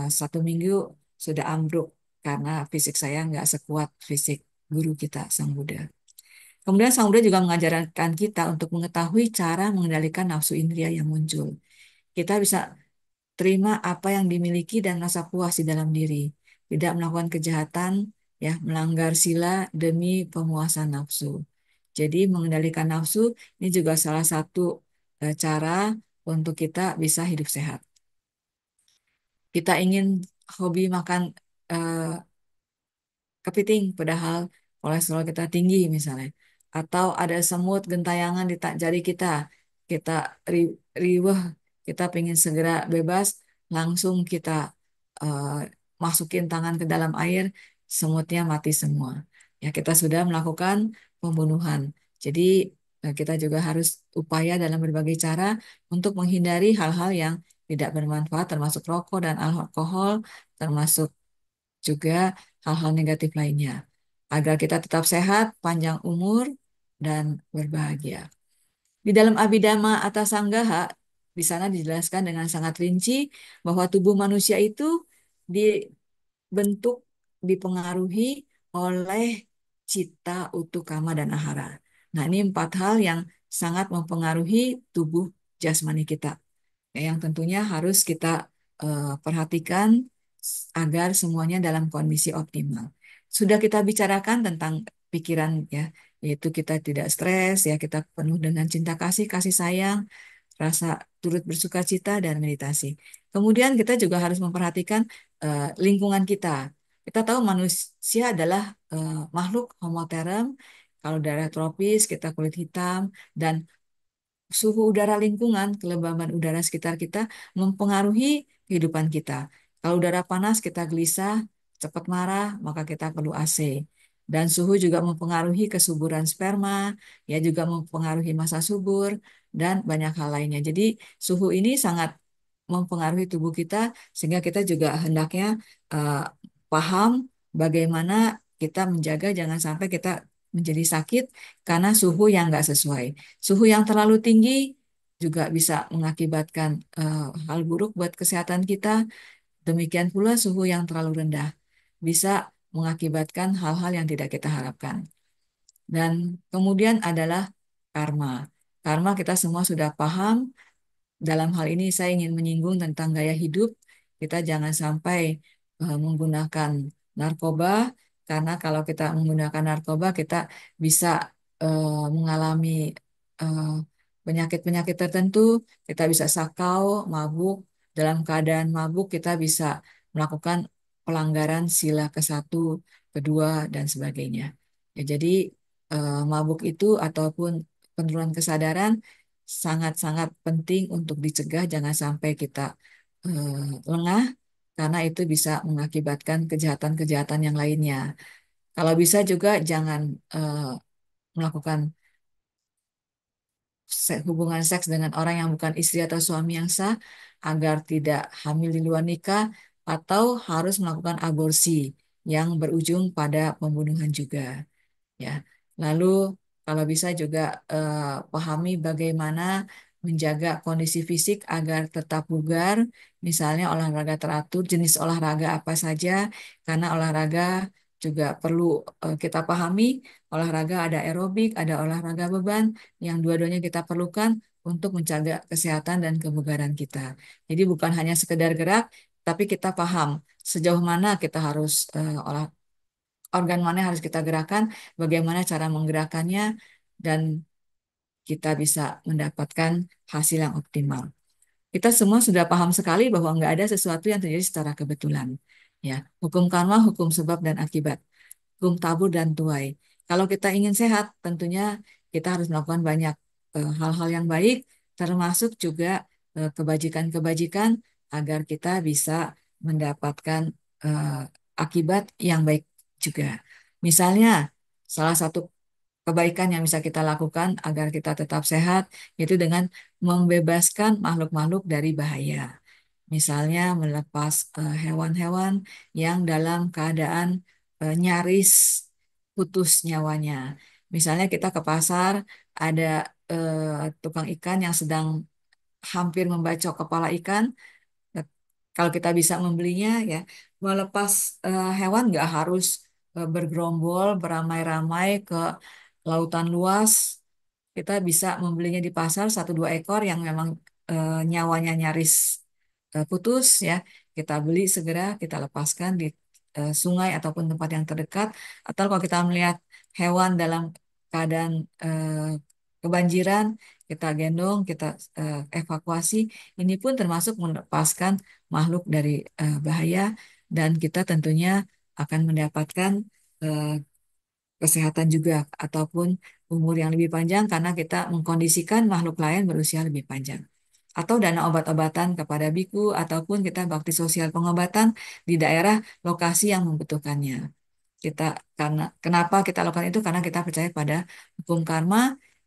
1 minggu sudah ambruk karena fisik saya nggak sekuat fisik guru kita, Sang Buddha. Kemudian Sang Buddha juga mengajarkan kita untuk mengetahui cara mengendalikan nafsu indria yang muncul. Kita bisa terima apa yang dimiliki dan rasa puas di dalam diri. Tidak melakukan kejahatan, ya, melanggar sila demi pemuasan nafsu. Jadi mengendalikan nafsu ini juga salah satu cara untuk kita bisa hidup sehat. Kita ingin hobi makan eh, kepiting padahal kolesterol kita tinggi misalnya, atau ada semut gentayangan di jari kita, kita riweh, kita ingin segera bebas, langsung kita eh, masukin tangan ke dalam air, semutnya mati semua. Ya, kita sudah melakukan pembunuhan. Jadi kita juga harus upaya dalam berbagai cara untuk menghindari hal-hal yang tidak bermanfaat, termasuk rokok dan alkohol, termasuk juga hal-hal negatif lainnya, agar kita tetap sehat, panjang umur, dan berbahagia. Di dalam Abhidhamma Atthasanggaha, di sana dijelaskan dengan sangat rinci bahwa tubuh manusia itu dibentuk, dipengaruhi oleh cita, utu, kama, dan ahara. Nah, ini 4 hal yang sangat mempengaruhi tubuh jasmani kita, yang tentunya harus kita perhatikan agar semuanya dalam kondisi optimal. Sudah kita bicarakan tentang pikiran ya, yaitu kita tidak stres ya, kita penuh dengan cinta kasih, kasih sayang, rasa turut bersuka cita dan meditasi. Kemudian kita juga harus memperhatikan lingkungan kita. Kita tahu manusia adalah makhluk homoterem. Kalau daerah tropis, kita kulit hitam, dan suhu udara lingkungan, kelembaban udara sekitar kita mempengaruhi kehidupan kita. Kalau udara panas, kita gelisah, cepat marah, maka kita perlu AC. Dan suhu juga mempengaruhi kesuburan sperma, ya juga mempengaruhi masa subur, dan banyak hal lainnya. Jadi suhu ini sangat mempengaruhi tubuh kita, sehingga kita juga hendaknya eh, paham bagaimana kita menjaga jangan sampai kita menjadi sakit karena suhu yang nggak sesuai. Suhu yang terlalu tinggi juga bisa mengakibatkan hal buruk buat kesehatan kita. Demikian pula suhu yang terlalu rendah bisa mengakibatkan hal-hal yang tidak kita harapkan. Dan kemudian adalah karma. Karma kita semua sudah paham. Dalam hal ini saya ingin menyinggung tentang gaya hidup. Kita jangan sampai menggunakan narkoba, karena kalau kita menggunakan narkoba, kita bisa mengalami eh, penyakit-penyakit tertentu. Kita bisa sakau, mabuk. Dalam keadaan mabuk, kita bisa melakukan pelanggaran sila ke-1, kedua, dan sebagainya. Ya, jadi mabuk itu ataupun penurunan kesadaran sangat-sangat penting untuk dicegah, jangan sampai kita lengah karena itu bisa mengakibatkan kejahatan-kejahatan yang lainnya. Kalau bisa juga jangan melakukan hubungan seks dengan orang yang bukan istri atau suami yang sah agar tidak hamil di luar nikah, atau harus melakukan aborsi yang berujung pada pembunuhan juga. Ya, lalu kalau bisa juga pahami bagaimana menjaga kondisi fisik agar tetap bugar, misalnya olahraga teratur, jenis olahraga apa saja, karena olahraga juga perlu kita pahami, olahraga ada aerobik, ada olahraga beban, yang dua-duanya kita perlukan untuk menjaga kesehatan dan kebugaran kita. Jadi bukan hanya sekedar gerak, tapi kita paham sejauh mana kita harus organ mana yang harus kita gerakan, bagaimana cara menggerakkannya, dan kita bisa mendapatkan hasil yang optimal. kita semua sudah paham sekali bahwa nggak ada sesuatu yang terjadi secara kebetulan. Ya, hukum karma, hukum sebab dan akibat, hukum tabur dan tuai. Kalau kita ingin sehat, tentunya kita harus melakukan banyak hal-hal yang baik, termasuk juga kebajikan-kebajikan agar kita bisa mendapatkan eh, akibat yang baik juga. Misalnya, salah satu kebaikan yang bisa kita lakukan agar kita tetap sehat, yaitu dengan membebaskan makhluk-makhluk dari bahaya. Misalnya melepas hewan-hewan yang dalam keadaan nyaris putus nyawanya. Misalnya kita ke pasar, ada tukang ikan yang sedang hampir membacok kepala ikan. Nah, kalau kita bisa membelinya, ya melepas hewan nggak harus bergerombol beramai-ramai ke lautan luas. Kita bisa membelinya di pasar satu dua ekor yang memang nyawanya nyaris putus, ya. Kita beli segera, kita lepaskan di sungai ataupun tempat yang terdekat. Atau kalau kita melihat hewan dalam keadaan kebanjiran, kita gendong, kita evakuasi. Ini pun termasuk melepaskan makhluk dari bahaya, dan kita tentunya akan mendapatkan eh, kesehatan juga ataupun umur yang lebih panjang karena kita mengkondisikan makhluk lain berusia lebih panjang. Atau dana obat-obatan kepada biku ataupun kita bakti sosial pengobatan di daerah lokasi yang membutuhkannya. Kita karena kenapa kita lakukan itu karena kita percaya pada hukum karma,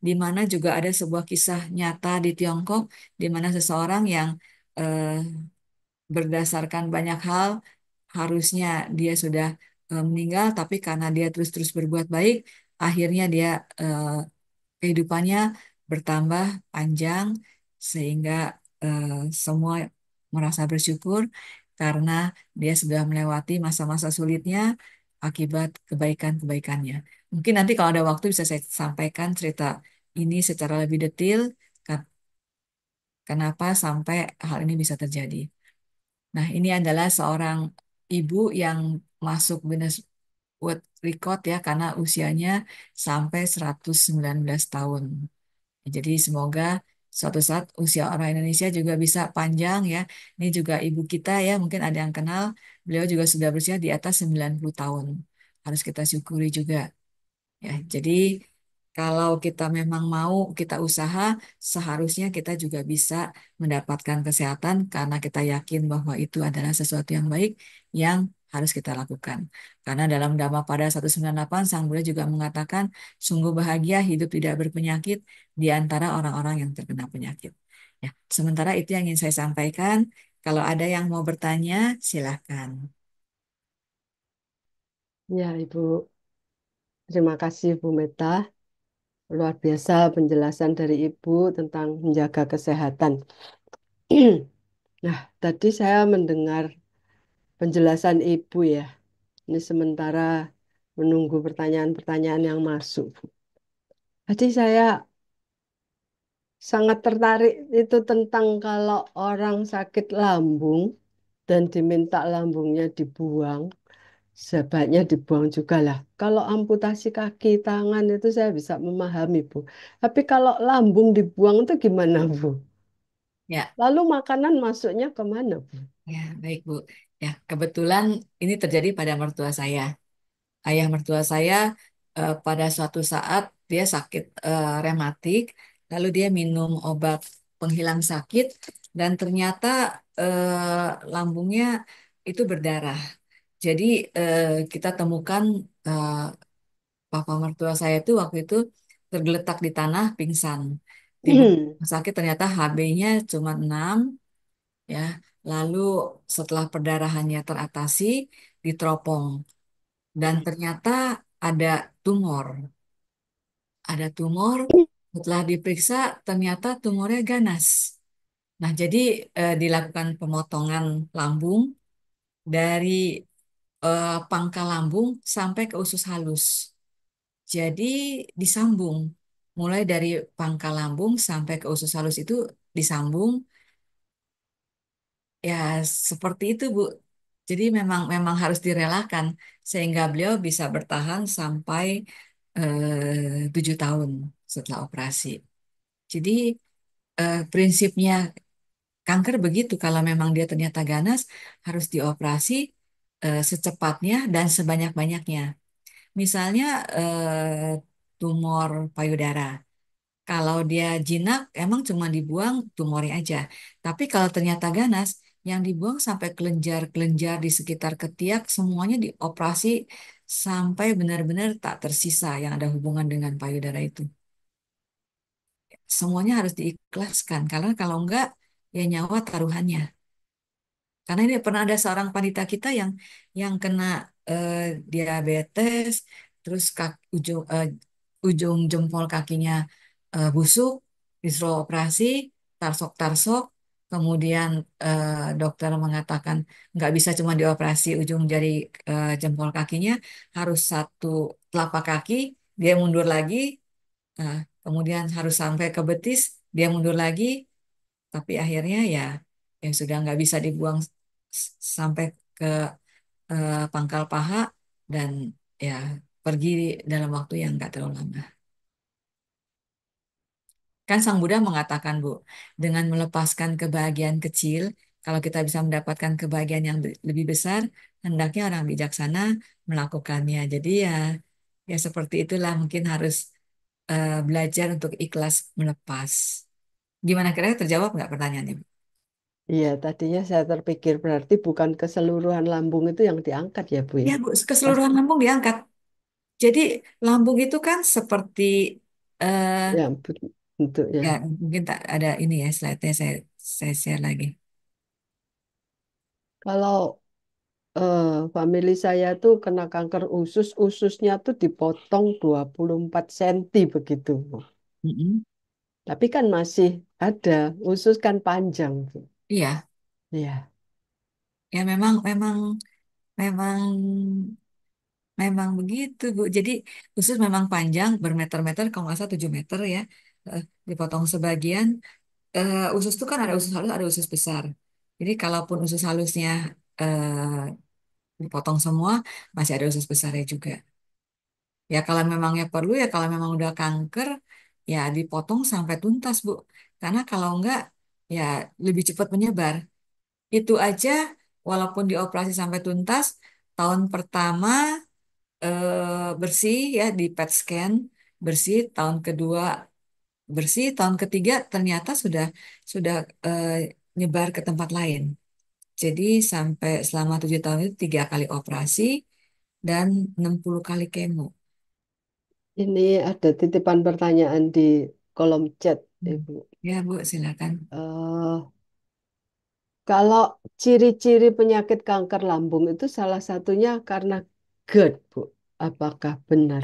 di mana juga ada sebuah kisah nyata di Tiongkok di mana seseorang yang eh, berdasarkan banyak hal harusnya dia sudah meninggal, tapi karena dia terus-terus berbuat baik, akhirnya dia eh, kehidupannya bertambah panjang sehingga eh, semua merasa bersyukur karena dia sudah melewati masa-masa sulitnya akibat kebaikan-kebaikannya. Mungkin nanti kalau ada waktu bisa saya sampaikan cerita ini secara lebih detail, kenapa sampai hal ini bisa terjadi. Nah, ini adalah seorang ibu yang masuk Guinness World Record ya karena usianya sampai 119 tahun. Jadi semoga suatu saat usia orang Indonesia juga bisa panjang ya. Ini juga ibu kita ya, mungkin ada yang kenal. Beliau juga sudah berusia di atas 90 tahun. Harus kita syukuri juga. Ya, jadi kalau kita memang mau kita usaha, seharusnya kita juga bisa mendapatkan kesehatan karena kita yakin bahwa itu adalah sesuatu yang baik yang harus kita lakukan. Karena dalam Dhammapada 198 Sang Buddha juga mengatakan, sungguh bahagia hidup tidak berpenyakit di antara orang-orang yang terkena penyakit. Ya, sementara itu yang ingin saya sampaikan. Kalau ada yang mau bertanya, silakan. Ya, Ibu. Terima kasih, Bu Meta. Luar biasa penjelasan dari Ibu tentang menjaga kesehatan. Nah, tadi saya mendengar penjelasan Ibu ya. Ini sementara menunggu pertanyaan-pertanyaan yang masuk, Bu. Tadi saya sangat tertarik itu tentang kalau orang sakit lambung dan diminta lambungnya dibuang, sebaiknya dibuang juga lah. Kalau amputasi kaki, tangan itu saya bisa memahami, Bu. Tapi kalau lambung dibuang itu gimana, Bu? Ya, Lalu makanan masuknya kemana, Bu? ya, baik Bu. Ya, kebetulan ini terjadi pada mertua saya. Ayah mertua saya pada suatu saat dia sakit rematik, lalu dia minum obat penghilang sakit dan ternyata lambungnya itu berdarah. Jadi kita temukan eh, papa mertua saya itu waktu itu tergeletak di tanah pingsan. Dibawa ke rumah sakit ternyata HB-nya cuma 6, ya. Lalu setelah perdarahannya teratasi, diteropong dan ternyata ada tumor. Ada tumor, setelah diperiksa ternyata tumornya ganas. Nah, jadi dilakukan pemotongan lambung dari pangkal lambung sampai ke usus halus. Jadi disambung, mulai dari pangkal lambung sampai ke usus halus itu disambung, ya seperti itu Bu. Jadi memang memang harus direlakan sehingga beliau bisa bertahan sampai 7 tahun setelah operasi. Jadi prinsipnya kanker begitu. Kalau memang dia ternyata ganas, harus dioperasi secepatnya dan sebanyak-banyaknya. Misalnya tumor payudara. Kalau dia jinak, emang cuma dibuang tumornya aja. Tapi kalau ternyata ganas, yang dibuang sampai kelenjar-kelenjar di sekitar ketiak, semuanya dioperasi sampai benar-benar tak tersisa yang ada hubungan dengan payudara itu. Semuanya harus diikhlaskan, karena kalau enggak, ya nyawa taruhannya. Karena ini pernah ada seorang wanita kita yang kena eh, diabetes, terus ujung jempol kakinya busuk, disuruh operasi, tarsok-tarsok, kemudian dokter mengatakan nggak bisa cuma dioperasi ujung jari jempol kakinya, harus satu telapak kaki, dia mundur lagi, eh, kemudian harus sampai ke betis, dia mundur lagi, tapi akhirnya ya yang sudah nggak bisa dibuang sampai ke pangkal paha dan ya pergi dalam waktu yang nggak terlalu lama. Kan Sang Buddha mengatakan, Bu, dengan melepaskan kebahagiaan kecil, kalau kita bisa mendapatkan kebahagiaan yang lebih besar, hendaknya orang bijaksana melakukannya. Jadi ya seperti itulah mungkin harus belajar untuk ikhlas melepas. Gimana kira-kira terjawab nggak pertanyaannya, Bu? Iya, tadinya saya terpikir berarti bukan keseluruhan lambung itu yang diangkat ya, Bu ya. Ya, Bu, Pas keseluruhan lambung diangkat. Jadi lambung itu kan seperti eh ya bentuknya. ya mungkin tak ada ini ya slide-nya saya share lagi. Kalau family saya tuh kena kanker usus, ususnya tuh dipotong 24 senti begitu, Bu. Mm-mm. Tapi kan masih ada, usus kan panjang, Bu. Iya, Iya. ya memang memang memang begitu, Bu. Jadi usus memang panjang bermeter-meter kalau nggak salah 7 meter ya. Dipotong sebagian. Usus itu kan ada usus halus, ada usus besar. Jadi kalaupun usus halusnya dipotong semua, masih ada usus besarnya juga. Ya kalau memangnya perlu ya kalau memang udah kanker ya dipotong sampai tuntas Bu. Karena kalau enggak ya lebih cepat menyebar. Itu aja walaupun dioperasi sampai tuntas tahun pertama bersih ya di PET scan bersih, tahun kedua bersih, tahun ketiga ternyata sudah eh, nyebar ke tempat lain. Jadi sampai selama 7 tahun itu 3 kali operasi dan 60 kali kemo. Ini ada titipan pertanyaan di kolom chat, Hmm. Ibu. Ya, Bu, silakan. Eh, Kalau ciri-ciri penyakit kanker lambung itu salah satunya karena GERD, Bu. Apakah benar?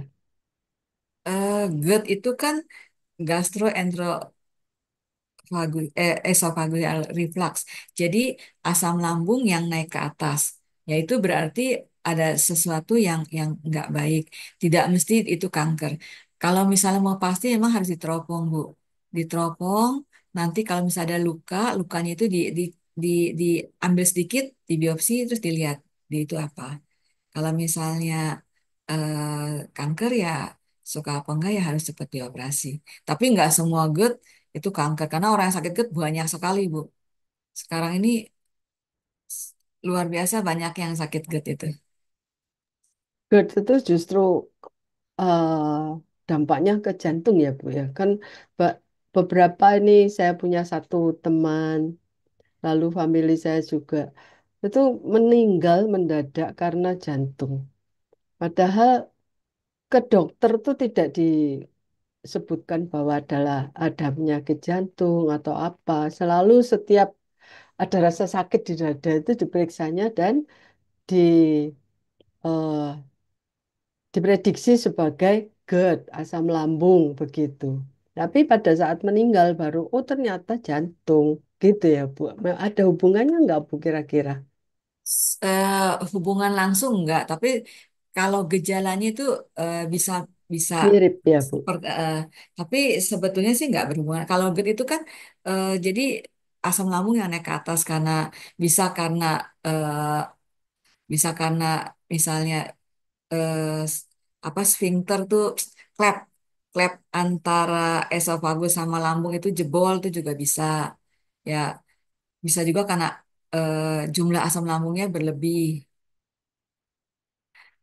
GERD itu kan esophageal reflux. Jadi asam lambung yang naik ke atas. Yaitu berarti ada sesuatu yang nggak baik. Tidak mesti itu kanker. Kalau misalnya mau pasti emang harus diteropong, Bu. Diteropong, nanti kalau misalnya ada luka, lukanya itu di, diambil sedikit, dibiopsi, terus dilihat di itu apa. Kalau misalnya kanker ya suka apa enggak ya harus cepat dioperasi. Tapi enggak semua GERD itu kanker karena orang yang sakit GERD banyak sekali, Bu. Sekarang ini luar biasa banyak yang sakit GERD itu. GERD itu justru eh, dampaknya ke jantung ya, Bu ya. Kan be- beberapa ini saya punya satu teman, lalu famili saya juga itu meninggal mendadak karena jantung. Padahal ke dokter tuh tidak disebutkan bahwa ada penyakit jantung atau apa. Selalu setiap ada rasa sakit di dada itu diperiksanya dan di eh, diprediksi sebagai GERD, asam lambung begitu. Tapi pada saat meninggal baru, oh ternyata jantung. Gitu ya, Bu. Ada hubungannya nggak, Bu, kira-kira? Hubungan langsung enggak, tapi kalau gejalanya itu bisa bisa Mirip ya, Bu. tapi sebetulnya sih nggak berhubungan. Kalau GERD itu kan jadi asam lambung yang naik ke atas karena bisa karena eh, bisa karena misalnya eh, s- apa sfinkter tuh klep klep antara esofagus sama lambung itu jebol tuh juga bisa ya Bisa juga karena jumlah asam lambungnya berlebih.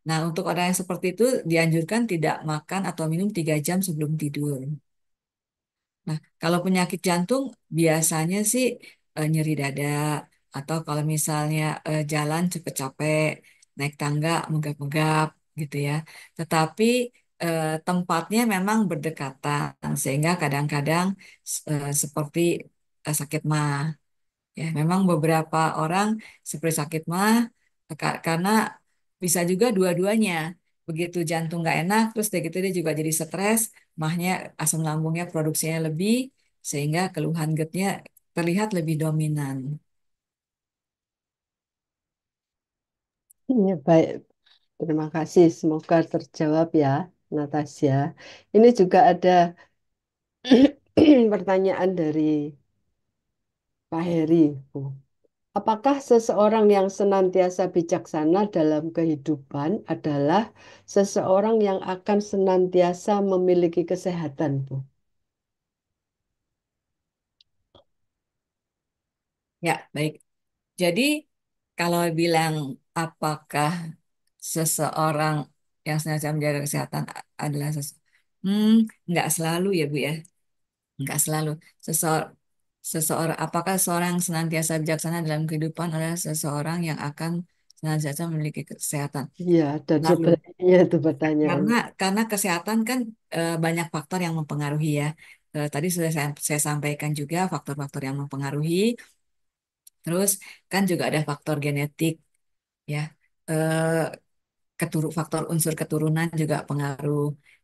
Nah, untuk orang yang seperti itu dianjurkan tidak makan atau minum 3 jam sebelum tidur. Nah, kalau penyakit jantung biasanya sih nyeri dada atau kalau misalnya jalan cepet capek, naik tangga megap-megap gitu ya. Tetapi tempatnya memang berdekatan sehingga kadang-kadang seperti sakit mah. Ya, memang beberapa orang seperti sakit mah karena bisa juga dua-duanya. Begitu jantung nggak enak, terus kayak gitu dia juga jadi stres, mahnya asam lambungnya produksinya lebih, sehingga keluhan GERD-nya terlihat lebih dominan. Ya, baik, terima kasih. Semoga terjawab ya, Natasha. Ini juga ada pertanyaan dari Pak Heri, Bu. Apakah seseorang yang senantiasa bijaksana dalam kehidupan adalah seseorang yang akan senantiasa memiliki kesehatan, Bu? Ya, baik. Jadi kalau bilang apakah seseorang yang senantiasa menjaga kesehatan adalah hmm, nggak selalu ya Bu ya. Enggak selalu. Seseorang, seseorang, apakah seorang yang senantiasa bijaksana dalam kehidupan adalah seseorang yang akan senantiasa memiliki kesehatan? Iya, dan Lalu, sebenarnya itu pertanyaan. karena kesehatan kan banyak faktor yang mempengaruhi ya. Tadi sudah saya sampaikan juga faktor-faktor yang mempengaruhi. Terus kan juga ada faktor genetik ya. Eh, faktor unsur keturunan juga pengaruh.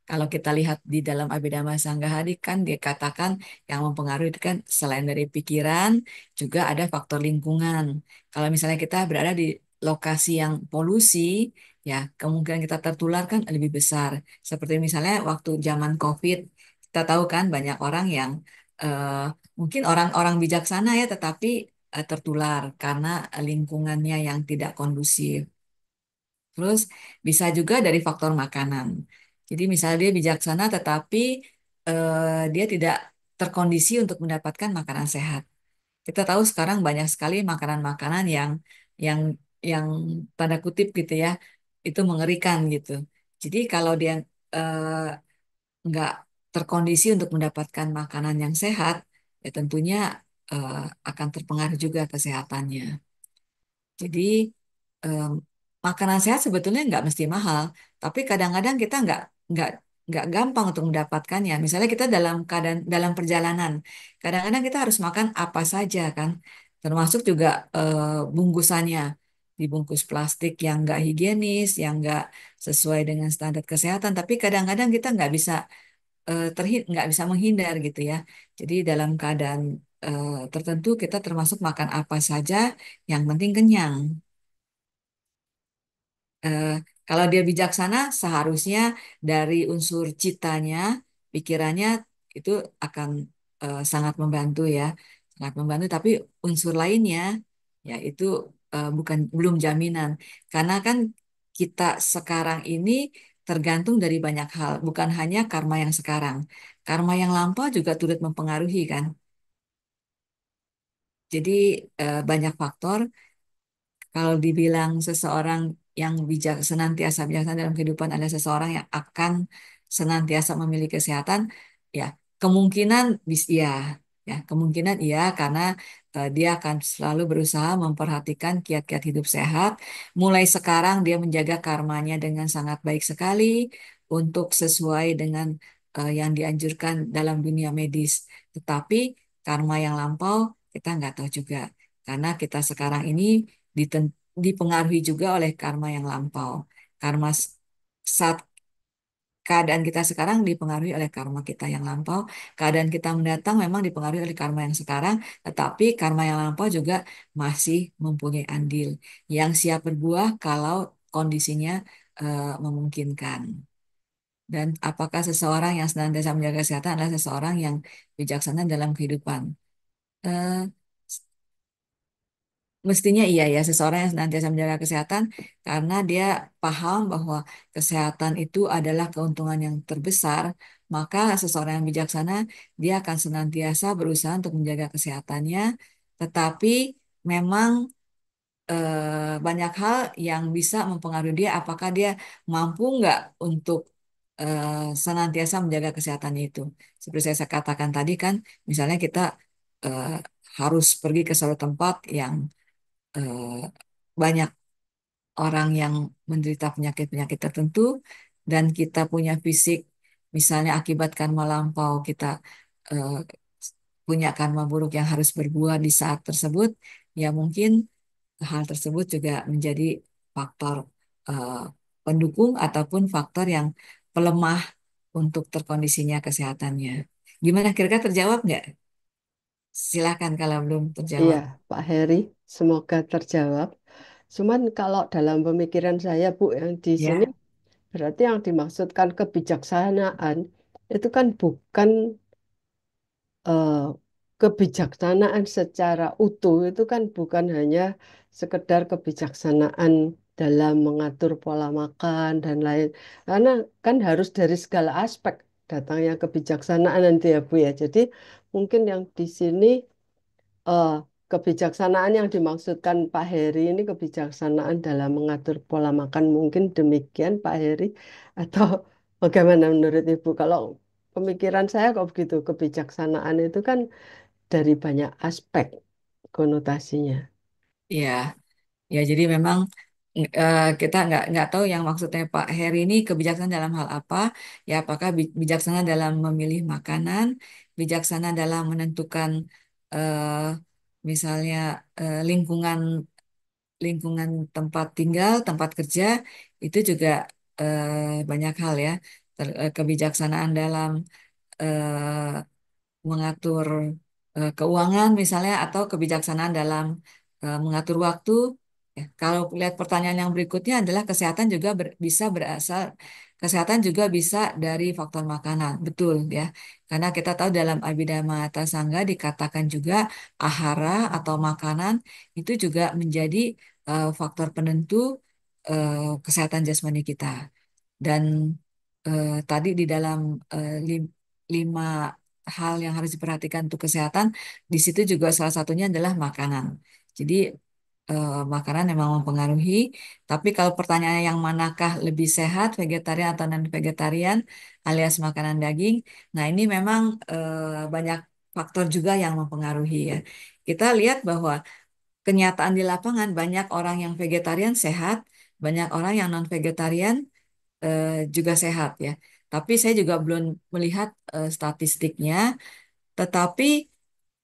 Kalau kita lihat di dalam Abhidhamma Sanggahadi kan dikatakan yang mempengaruhi itu kan selain dari pikiran juga ada faktor lingkungan. Kalau misalnya kita berada di lokasi yang polusi, ya kemungkinan kita tertular kan lebih besar. Seperti misalnya waktu zaman COVID, kita tahu kan banyak orang yang eh, mungkin orang-orang bijaksana ya, tetapi tertular karena lingkungannya yang tidak kondusif. Terus bisa juga dari faktor makanan. Jadi misalnya dia bijaksana tetapi dia tidak terkondisi untuk mendapatkan makanan sehat. Kita tahu sekarang banyak sekali makanan-makanan yang yang tanda kutip gitu ya, itu mengerikan gitu. Jadi kalau dia eh, nggak terkondisi untuk mendapatkan makanan yang sehat, ya tentunya eh, akan terpengaruh juga kesehatannya. Jadi em, makanan sehat sebetulnya nggak mesti mahal, tapi kadang-kadang kita nggak nggak gampang untuk mendapatkannya. Misalnya kita dalam keadaan dalam perjalanan, kadang-kadang kita harus makan apa saja kan, termasuk juga bungkusannya dibungkus plastik yang nggak higienis, yang nggak sesuai dengan standar kesehatan. Tapi kadang-kadang kita nggak bisa menghindar gitu ya. Jadi dalam keadaan tertentu kita termasuk makan apa saja, yang penting kenyang. eh, Kalau dia bijaksana, seharusnya dari unsur citanya, pikirannya itu akan sangat membantu ya, sangat membantu. Tapi unsur lainnya, ya itu bukan belum jaminan, karena kan kita sekarang ini tergantung dari banyak hal, bukan hanya karma yang sekarang, karma yang lampau juga turut mempengaruhi kan. Jadi banyak faktor. Kalau dibilang seseorang yang senantiasa bijaksana dalam kehidupan adalah seseorang yang akan senantiasa memiliki kesehatan, ya kemungkinan iya, ya kemungkinan iya karena dia akan selalu berusaha memperhatikan kiat-kiat hidup sehat. Mulai sekarang dia menjaga karmanya dengan sangat baik sekali untuk sesuai dengan yang dianjurkan dalam dunia medis. Tetapi karma yang lampau kita nggak tahu juga karena kita sekarang ini dipengaruhi juga oleh karma yang lampau. Karma saat keadaan kita sekarang dipengaruhi oleh karma kita yang lampau. Keadaan kita mendatang memang dipengaruhi oleh karma yang sekarang, tetapi karma yang lampau juga masih mempunyai andil yang siap berbuah kalau kondisinya memungkinkan. Dan apakah seseorang yang senantiasa menjaga kesehatan adalah seseorang yang bijaksana dalam kehidupan? Eh, Mestinya iya ya, seseorang yang senantiasa menjaga kesehatan karena dia paham bahwa kesehatan itu adalah keuntungan yang terbesar, maka seseorang yang bijaksana dia akan senantiasa berusaha untuk menjaga kesehatannya, tetapi memang banyak hal yang bisa mempengaruhi dia, apakah dia mampu nggak untuk senantiasa menjaga kesehatannya itu. Seperti saya katakan tadi kan, misalnya kita eh, harus pergi ke suatu tempat yang eh, banyak orang yang menderita penyakit-penyakit tertentu, dan kita punya fisik, misalnya akibat karma lampau, kita eh, punya karma buruk yang harus berbuah di saat tersebut, ya mungkin hal tersebut juga menjadi faktor eh, pendukung ataupun faktor yang pelemah untuk terkondisinya kesehatannya. Gimana, kira-kira terjawab nggak? Silakan kalau belum Iya, terjawab. Pak Heri, semoga terjawab. Cuman kalau dalam pemikiran saya, Bu, yang di sini Ya, berarti yang dimaksudkan kebijaksanaan itu kan bukan eh, kebijaksanaan secara utuh, itu kan bukan hanya sekedar kebijaksanaan dalam mengatur pola makan dan lain. Karena kan harus dari segala aspek datangnya kebijaksanaan nanti ya, Bu ya. Jadi mungkin yang di sini eh, kebijaksanaan yang dimaksudkan Pak Heri ini kebijaksanaan dalam mengatur pola makan, mungkin demikian Pak Heri, atau bagaimana menurut Ibu? Kalau pemikiran saya kok begitu, kebijaksanaan itu kan dari banyak aspek konotasinya. ya, ya. Jadi memang kita nggak tahu yang maksudnya Pak Heri ini kebijaksanaan dalam hal apa. Ya, apakah bijaksana dalam memilih makanan, bijaksana dalam menentukan eh, misalnya lingkungan lingkungan tempat tinggal, tempat kerja, itu juga banyak hal ya. Kebijaksanaan dalam eh, mengatur keuangan misalnya, atau kebijaksanaan dalam mengatur waktu. Ya, kalau lihat pertanyaan yang berikutnya adalah kesehatan juga bisa berasal, kesehatan juga bisa dari faktor makanan, betul ya. Karena kita tahu dalam Abhidhamma Sangga dikatakan juga ahara atau makanan itu juga menjadi faktor penentu kesehatan jasmani kita. Dan tadi di dalam lima hal yang harus diperhatikan untuk kesehatan, di situ juga salah satunya adalah makanan. Jadi makanan memang mempengaruhi. Tapi kalau pertanyaannya yang manakah lebih sehat, vegetarian atau non-vegetarian, alias makanan daging, nah ini memang banyak faktor juga yang mempengaruhi ya. Kita lihat bahwa kenyataan di lapangan banyak orang yang vegetarian sehat, banyak orang yang non-vegetarian juga sehat ya. Tapi saya juga belum melihat statistiknya. Tetapi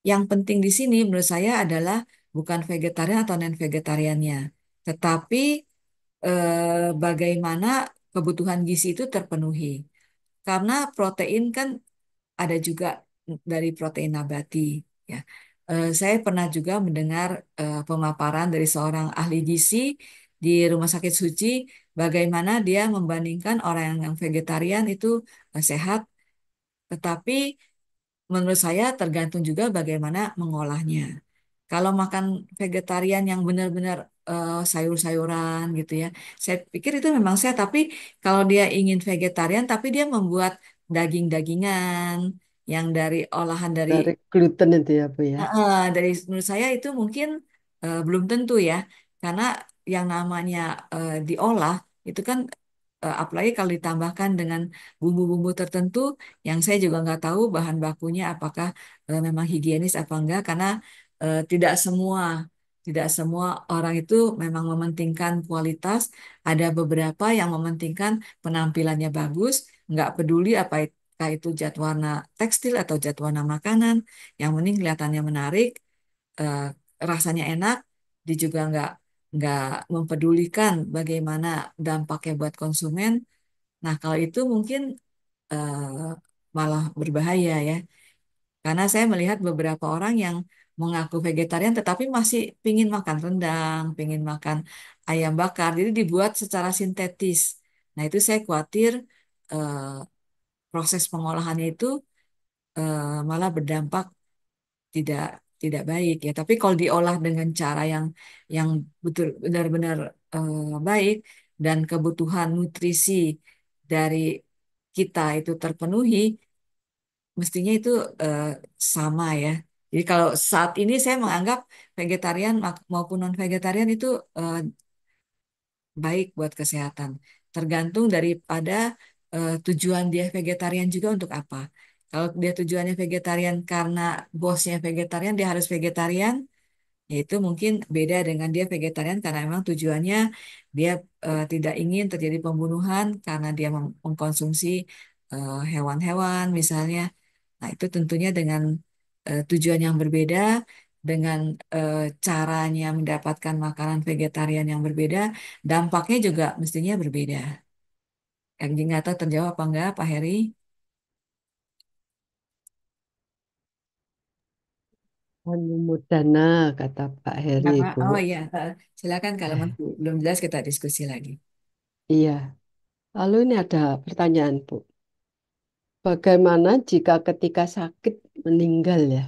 yang penting di sini menurut saya adalah bukan vegetarian atau non-vegetariannya, tetapi bagaimana kebutuhan gizi itu terpenuhi. Karena protein kan ada juga dari protein nabati ya. Saya pernah juga mendengar pemaparan dari seorang ahli gizi di Rumah Sakit Suci, bagaimana dia membandingkan orang yang vegetarian itu sehat, tetapi menurut saya tergantung juga bagaimana mengolahnya. Kalau makan vegetarian yang benar-benar sayur-sayuran gitu ya, saya pikir itu memang sehat. Tapi kalau dia ingin vegetarian, tapi dia membuat daging-dagingan yang dari olahan dari Dari gluten itu ya, Bu ya. dari menurut saya itu mungkin belum tentu ya, karena yang namanya diolah itu kan apalagi kalau ditambahkan dengan bumbu-bumbu tertentu yang saya juga nggak tahu bahan bakunya apakah memang higienis apa enggak, karena tidak semua orang itu memang mementingkan kualitas. Ada beberapa yang mementingkan penampilannya bagus, nggak peduli apakah itu zat warna tekstil atau zat warna makanan, yang penting kelihatannya menarik, eh, rasanya enak. Dia juga nggak mempedulikan bagaimana dampaknya buat konsumen. Nah, kalau itu mungkin malah berbahaya ya. Karena saya melihat beberapa orang yang mengaku vegetarian tetapi masih pingin makan rendang, pingin makan ayam bakar. Jadi dibuat secara sintetis. Nah, itu saya khawatir eh, proses pengolahannya itu malah berdampak tidak tidak baik ya. Tapi kalau diolah dengan cara yang betul benar-benar baik, dan kebutuhan nutrisi dari kita itu terpenuhi, mestinya itu eh, sama ya. Jadi kalau saat ini saya menganggap vegetarian maupun non vegetarian itu eh, baik buat kesehatan. Tergantung daripada tujuan dia vegetarian juga untuk apa. Kalau dia tujuannya vegetarian karena bosnya vegetarian, dia harus vegetarian, yaitu mungkin beda dengan dia vegetarian karena memang tujuannya dia tidak ingin terjadi pembunuhan karena dia mengkonsumsi hewan-hewan misalnya. Nah, itu tentunya dengan tujuan yang berbeda, dengan caranya mendapatkan makanan vegetarian yang berbeda, dampaknya juga mestinya berbeda. Yang nggak tahu terjawab apa enggak, Pak Heri? Mudana, kata Pak Heri, Apa? Bu. Oh iya, silakan kalau Eh, masih belum jelas kita diskusi lagi. iya. Lalu ini ada pertanyaan, Bu. Bagaimana jika ketika sakit meninggal ya?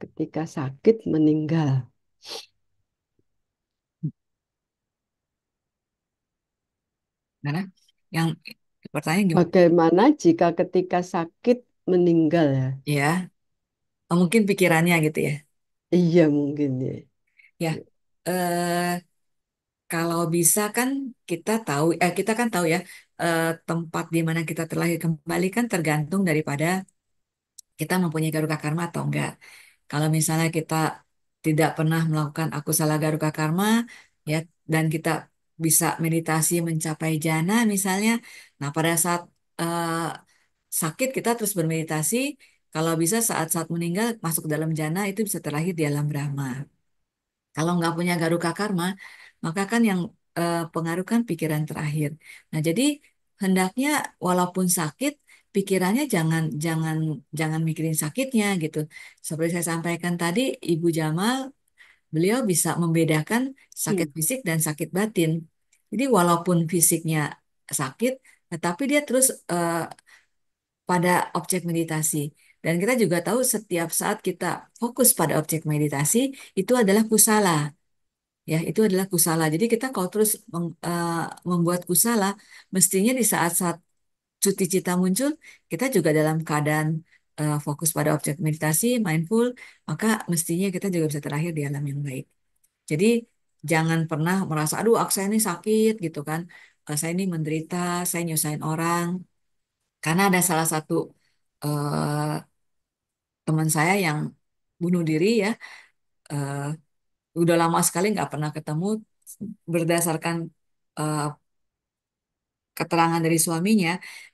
Ketika sakit meninggal. Mana? Yang pertanyaan gimana? Bagaimana jika ketika sakit meninggal ya? Ya, oh, mungkin pikirannya gitu ya. Iya mungkin ya. Ya, eh, kalau bisa kan kita kan tahu ya tempat di mana kita terlahir kembali kan tergantung daripada kita mempunyai garuka karma atau enggak. Kalau misalnya kita tidak pernah melakukan aku salah garuka karma ya dan kita bisa meditasi mencapai jana misalnya, nah pada saat eh, sakit kita terus bermeditasi, kalau bisa saat-saat meninggal masuk ke dalam jana itu bisa terlahir di alam Brahma. Kalau nggak punya garuka karma, maka kan yang pengaruh kan pikiran terakhir. Nah, jadi hendaknya walaupun sakit, pikirannya jangan jangan jangan mikirin sakitnya gitu. Seperti saya sampaikan tadi, Ibu Jamal, beliau bisa membedakan sakit Hmm. fisik dan sakit batin. Jadi walaupun fisiknya sakit, tetapi dia terus pada objek meditasi. Dan kita juga tahu setiap saat kita fokus pada objek meditasi, itu adalah kusala. Ya, itu adalah kusala. Jadi kita kalau terus membuat kusala, mestinya di saat-saat cuti cita muncul, kita juga dalam keadaan fokus pada objek meditasi, mindful, maka mestinya kita juga bisa terlahir di alam yang baik. Jadi jangan pernah merasa, aduh, saya ini sakit gitu kan, saya ini menderita, saya nyusahin orang. Karena ada salah satu eh, teman saya yang bunuh diri ya, eh, udah lama sekali nggak pernah ketemu berdasarkan eh, keterangan dari suaminya,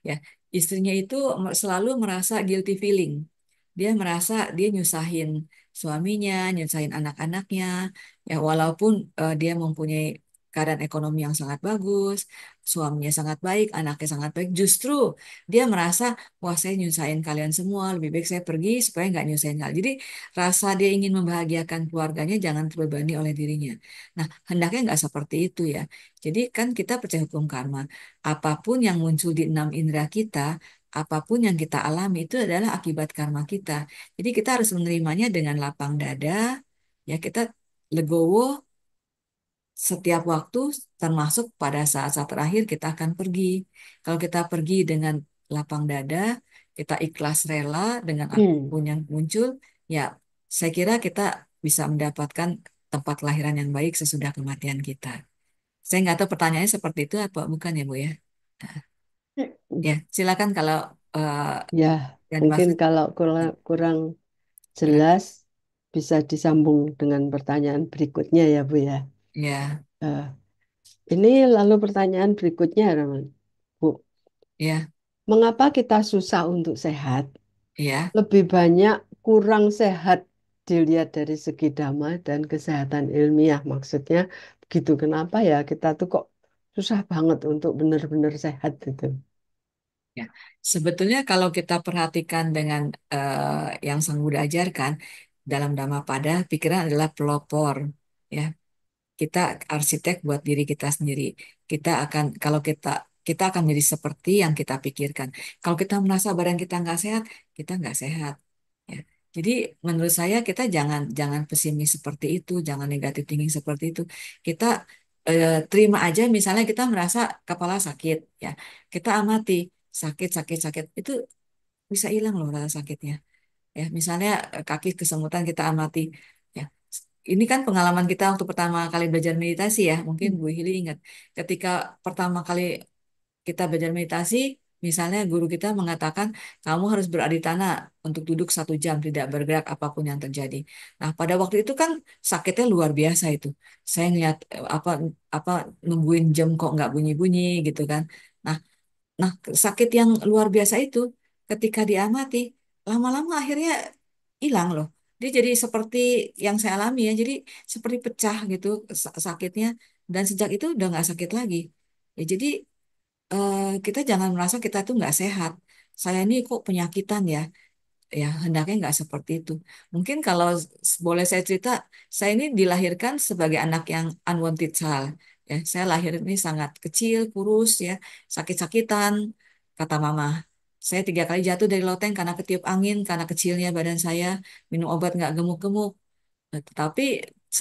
ya istrinya itu selalu merasa guilty feeling. Dia merasa dia nyusahin suaminya, nyusahin anak-anaknya, ya walaupun dia mempunyai keadaan ekonomi yang sangat bagus, suaminya sangat baik, anaknya sangat baik, justru dia merasa, wah saya nyusahin kalian semua, lebih baik saya pergi supaya nggak nyusahin kalian. Jadi rasa dia ingin membahagiakan keluarganya jangan terbebani oleh dirinya. Nah, hendaknya nggak seperti itu ya. Jadi kan kita percaya hukum karma. Apapun yang muncul di enam indera kita, apapun yang kita alami itu adalah akibat karma kita. Jadi kita harus menerimanya dengan lapang dada, ya kita legowo setiap waktu, termasuk pada saat-saat terakhir kita akan pergi. Kalau kita pergi dengan lapang dada, kita ikhlas rela dengan Hmm. apapun yang muncul, ya saya kira kita bisa mendapatkan tempat kelahiran yang baik sesudah kematian kita. Saya nggak tahu pertanyaannya seperti itu apa bukan ya Bu ya? Ya, silakan kalau eh, Ya, yang mungkin dimaksud kalau kurang kurang. jelas bisa disambung dengan pertanyaan berikutnya ya, Bu ya. Ya, Eh, ini lalu pertanyaan berikutnya, Rahman. Bu, ya, mengapa kita susah untuk sehat? ya. Lebih banyak kurang sehat dilihat dari segi dhamma dan kesehatan ilmiah. Maksudnya begitu. Kenapa ya kita tuh kok susah banget untuk benar-benar sehat gitu. Ya, sebetulnya kalau kita perhatikan dengan yang Sang Buddha ajarkan dalam Dhammapada, pikiran adalah pelopor. Ya, kita arsitek buat diri kita sendiri. Kalau kita akan menjadi seperti yang kita pikirkan. Kalau kita merasa badan kita nggak sehat, kita nggak sehat. Ya. Jadi menurut saya kita jangan jangan pesimis seperti itu, jangan negatif thinking seperti itu. Kita terima aja misalnya kita merasa kepala sakit, ya. Kita amati sakit sakit sakit itu bisa hilang loh rasa sakitnya. Ya, misalnya kaki kesemutan kita amati. Ya, ini kan pengalaman kita waktu pertama kali belajar meditasi ya. Mungkin Hmm. Bu Hili ingat ketika pertama kali kita belajar meditasi, misalnya guru kita mengatakan kamu harus berada di tanah untuk duduk 1 jam tidak bergerak apapun yang terjadi. Nah, pada waktu itu kan sakitnya luar biasa itu. Saya ngeliat apa apa nungguin jam kok nggak bunyi-bunyi gitu kan. Nah, Nah, sakit yang luar biasa itu ketika diamati, lama-lama akhirnya hilang loh. Dia jadi seperti yang saya alami ya, jadi seperti pecah gitu sakitnya. Dan sejak itu udah nggak sakit lagi. Ya, jadi kita jangan merasa kita tuh nggak sehat. Saya ini kok penyakitan ya. Ya, hendaknya nggak seperti itu. Mungkin kalau boleh saya cerita, saya ini dilahirkan sebagai anak yang unwanted child. Ya, saya lahir ini sangat kecil, kurus, ya, sakit-sakitan, kata mama. Saya 3 kali jatuh dari loteng karena ketiup angin, karena kecilnya badan saya, minum obat nggak gemuk-gemuk. Nah, tetapi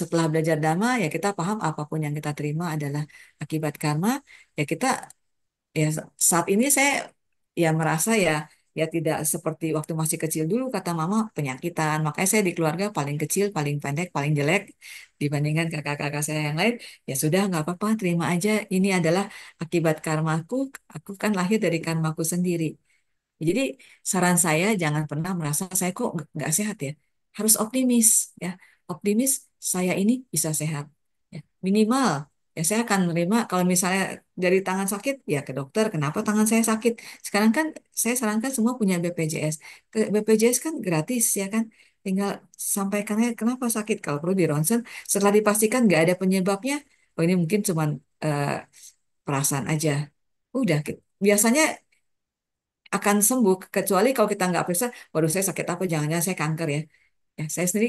setelah belajar dhamma, ya kita paham apapun yang kita terima adalah akibat karma. Ya kita Ya, saat ini saya ya merasa ya tidak seperti waktu masih kecil dulu kata mama penyakitan. Makanya saya di keluarga paling kecil, paling pendek, paling jelek dibandingkan kakak-kakak saya yang lain. Ya sudah nggak apa-apa, terima aja. Ini adalah akibat karmaku. Aku kan lahir dari karmaku sendiri. Jadi saran saya jangan pernah merasa saya kok nggak sehat ya. Harus optimis ya. Optimis saya ini bisa sehat. Ya, minimal ya saya akan menerima kalau misalnya dari tangan sakit ya ke dokter. Kenapa tangan saya sakit? Sekarang kan saya sarankan semua punya BPJS. BPJS kan gratis ya kan. Tinggal sampaikannya kenapa sakit. Kalau perlu di ronsen. Setelah dipastikan nggak ada penyebabnya. Oh ini mungkin cuman eh, perasaan aja. Udah, biasanya akan sembuh kecuali kalau kita nggak periksa, waduh saya sakit apa, jangan-jangan saya kanker ya. Ya, saya sendiri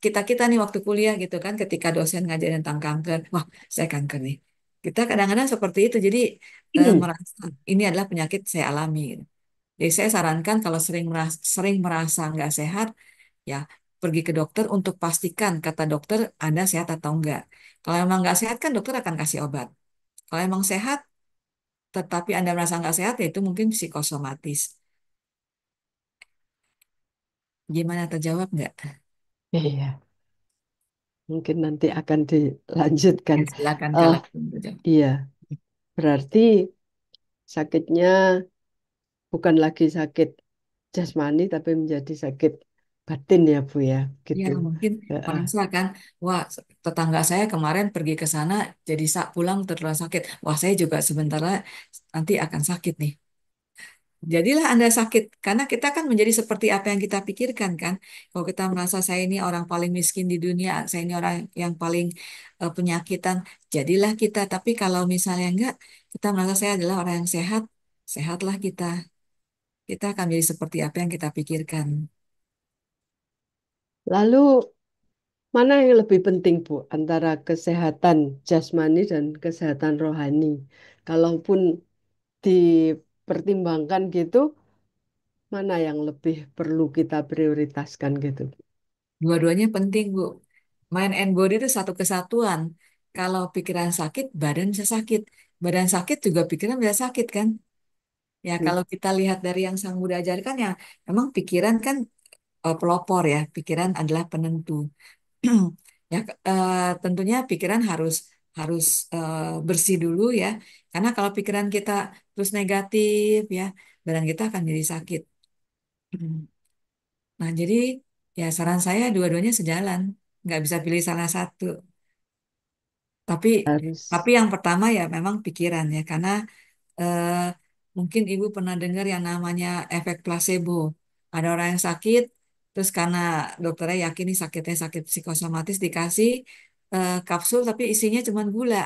kita nih waktu kuliah gitu kan, ketika dosen ngajarin tentang kanker, wah saya kanker nih. Kita kadang-kadang seperti itu, jadi merasa ini adalah penyakit saya alami. Gitu. Jadi saya sarankan kalau sering merasa nggak sehat, ya pergi ke dokter untuk pastikan kata dokter Anda sehat atau enggak. Kalau emang nggak sehat kan dokter akan kasih obat. Kalau emang sehat, tetapi Anda merasa nggak sehat, ya itu mungkin psikosomatis. Gimana terjawab nggak? Iya, mungkin nanti akan dilanjutkan. Ya, silakan Oh, kalau belum terjawab. iya, berarti sakitnya bukan lagi sakit jasmani, tapi menjadi sakit batin ya, Bu ya, Ya, gitu. mungkin Heeh. merasa kan, wah tetangga saya kemarin pergi ke sana, jadi pulang terlalu sakit. Wah, saya juga sebentar lagi nanti akan sakit nih. Jadilah Anda sakit, karena kita kan menjadi seperti apa yang kita pikirkan kan. Kalau kita merasa saya ini orang paling miskin di dunia, saya ini orang yang paling penyakitan, jadilah kita. Tapi kalau misalnya enggak, kita merasa saya adalah orang yang sehat, sehatlah kita. Kita akan menjadi seperti apa yang kita pikirkan. Lalu mana yang lebih penting, Bu, antara kesehatan jasmani dan kesehatan rohani? Kalaupun dipertimbangkan gitu, mana yang lebih perlu kita prioritaskan gitu? Dua-duanya penting, Bu. Mind and body itu satu kesatuan. Kalau pikiran sakit, badan bisa sakit. Badan sakit juga pikiran bisa sakit kan? Ya, Hmm. kalau kita lihat dari yang Sang Buddha ajarkan ya, memang pikiran kan pelopor ya. Pikiran adalah penentu. Ya, tentunya pikiran harus harus bersih dulu ya. Karena kalau pikiran kita terus negatif ya, badan kita akan jadi sakit. Nah, jadi ya saran saya dua-duanya sejalan. Nggak bisa pilih salah satu. Tapi Harus tapi yang pertama ya memang pikiran ya karena eh, mungkin ibu pernah dengar yang namanya efek placebo. Ada orang yang sakit, terus karena dokternya yakin nih sakitnya sakit psikosomatis dikasih kapsul tapi isinya cuma gula.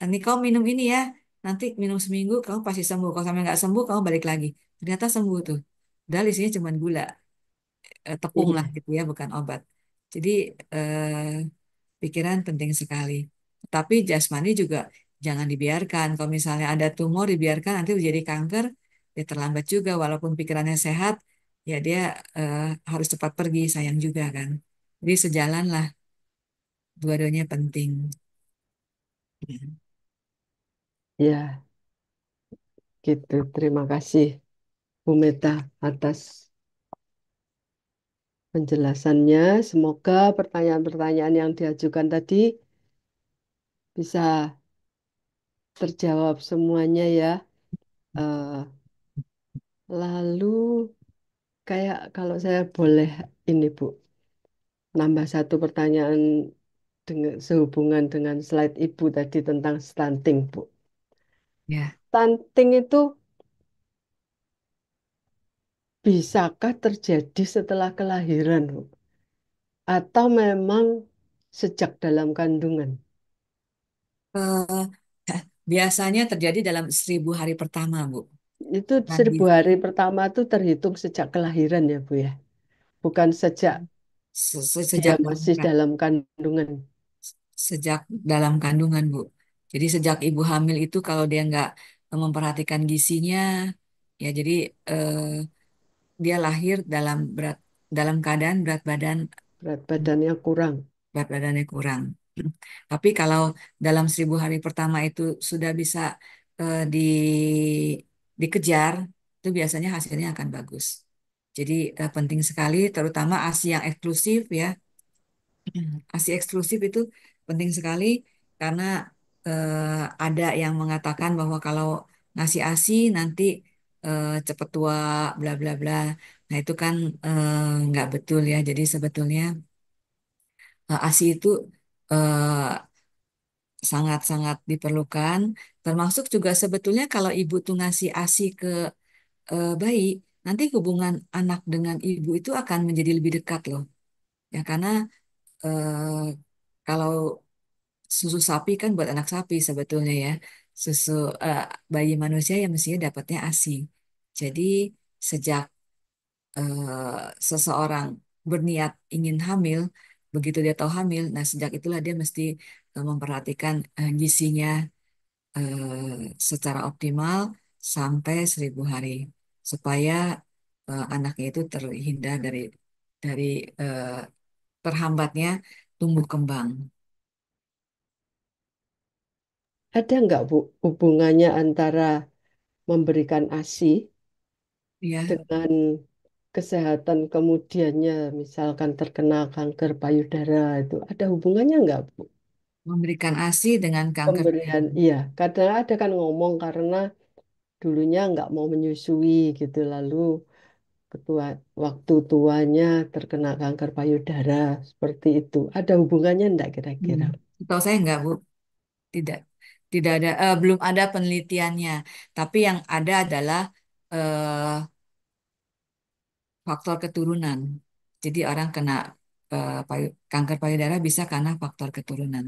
Nanti kau minum ini ya, nanti minum seminggu kamu pasti sembuh. Kalau sampai nggak sembuh kamu balik lagi. Ternyata sembuh tuh. Padahal isinya cuma gula, tepung lah iya, gitu ya, bukan obat. Jadi pikiran penting sekali. Tapi jasmani juga jangan dibiarkan. Kalau misalnya ada tumor dibiarkan nanti jadi kanker, ya terlambat juga. Walaupun pikirannya sehat, ya dia eh, harus cepat pergi, sayang juga kan. Jadi sejalan lah, dua-duanya penting. ya, gitu. Terima kasih, Bu Meta, atas penjelasannya. Semoga pertanyaan-pertanyaan yang diajukan tadi bisa terjawab semuanya ya. Eh, lalu kayak kalau saya boleh ini Bu, nambah satu pertanyaan dengan sehubungan dengan slide Ibu tadi tentang stunting Bu. Ya. Stunting itu bisakah terjadi setelah kelahiran Bu? Atau memang sejak dalam kandungan? Eh, biasanya terjadi dalam 1.000 hari pertama, Bu. Itu Nah, 1.000 hari pertama itu terhitung sejak kelahiran ya Bu ya? Bukan sejak dia sejak masih dalam kandungan. sejak dalam kandungan, Bu. Jadi sejak ibu hamil itu kalau dia nggak memperhatikan gizinya, ya jadi eh, dia lahir dalam keadaan Berat badannya kurang. berat badannya kurang. Tapi kalau dalam 1.000 hari pertama itu sudah bisa di dikejar, itu biasanya hasilnya akan bagus. Jadi penting sekali, terutama ASI yang eksklusif ya. ASI eksklusif itu penting sekali karena ada yang mengatakan bahwa kalau ngasih ASI nanti cepet tua, bla bla bla. Nah itu kan nggak betul ya. Jadi sebetulnya ASI itu eh, sangat-sangat diperlukan. Termasuk juga sebetulnya kalau ibu tuh ngasih ASI ke bayi, nanti hubungan anak dengan ibu itu akan menjadi lebih dekat loh. Ya karena eh, kalau susu sapi kan buat anak sapi sebetulnya ya. Susu eh, bayi manusia yang mestinya dapatnya ASI. Jadi sejak seseorang berniat ingin hamil, begitu dia tahu hamil, nah sejak itulah dia mesti memperhatikan gizinya secara optimal sampai 1.000 hari supaya anaknya itu terhindar dari eh, terhambatnya tumbuh kembang. Ada nggak Bu hubungannya antara memberikan ASI Ya, dengan kesehatan kemudiannya, misalkan terkena kanker payudara itu ada hubungannya nggak Bu? memberikan ASI dengan kanker Pemberian, payudara. iya, kadang ada kan ngomong karena dulunya nggak mau menyusui gitu, lalu ketua waktu tuanya terkena kanker payudara seperti itu. Ada hubungannya enggak Hmm. kira-kira? Setahu saya enggak, Bu. Tidak. Tidak ada, belum ada penelitiannya. Tapi yang ada adalah eh, faktor keturunan. Jadi orang kena kanker payudara bisa karena faktor keturunan.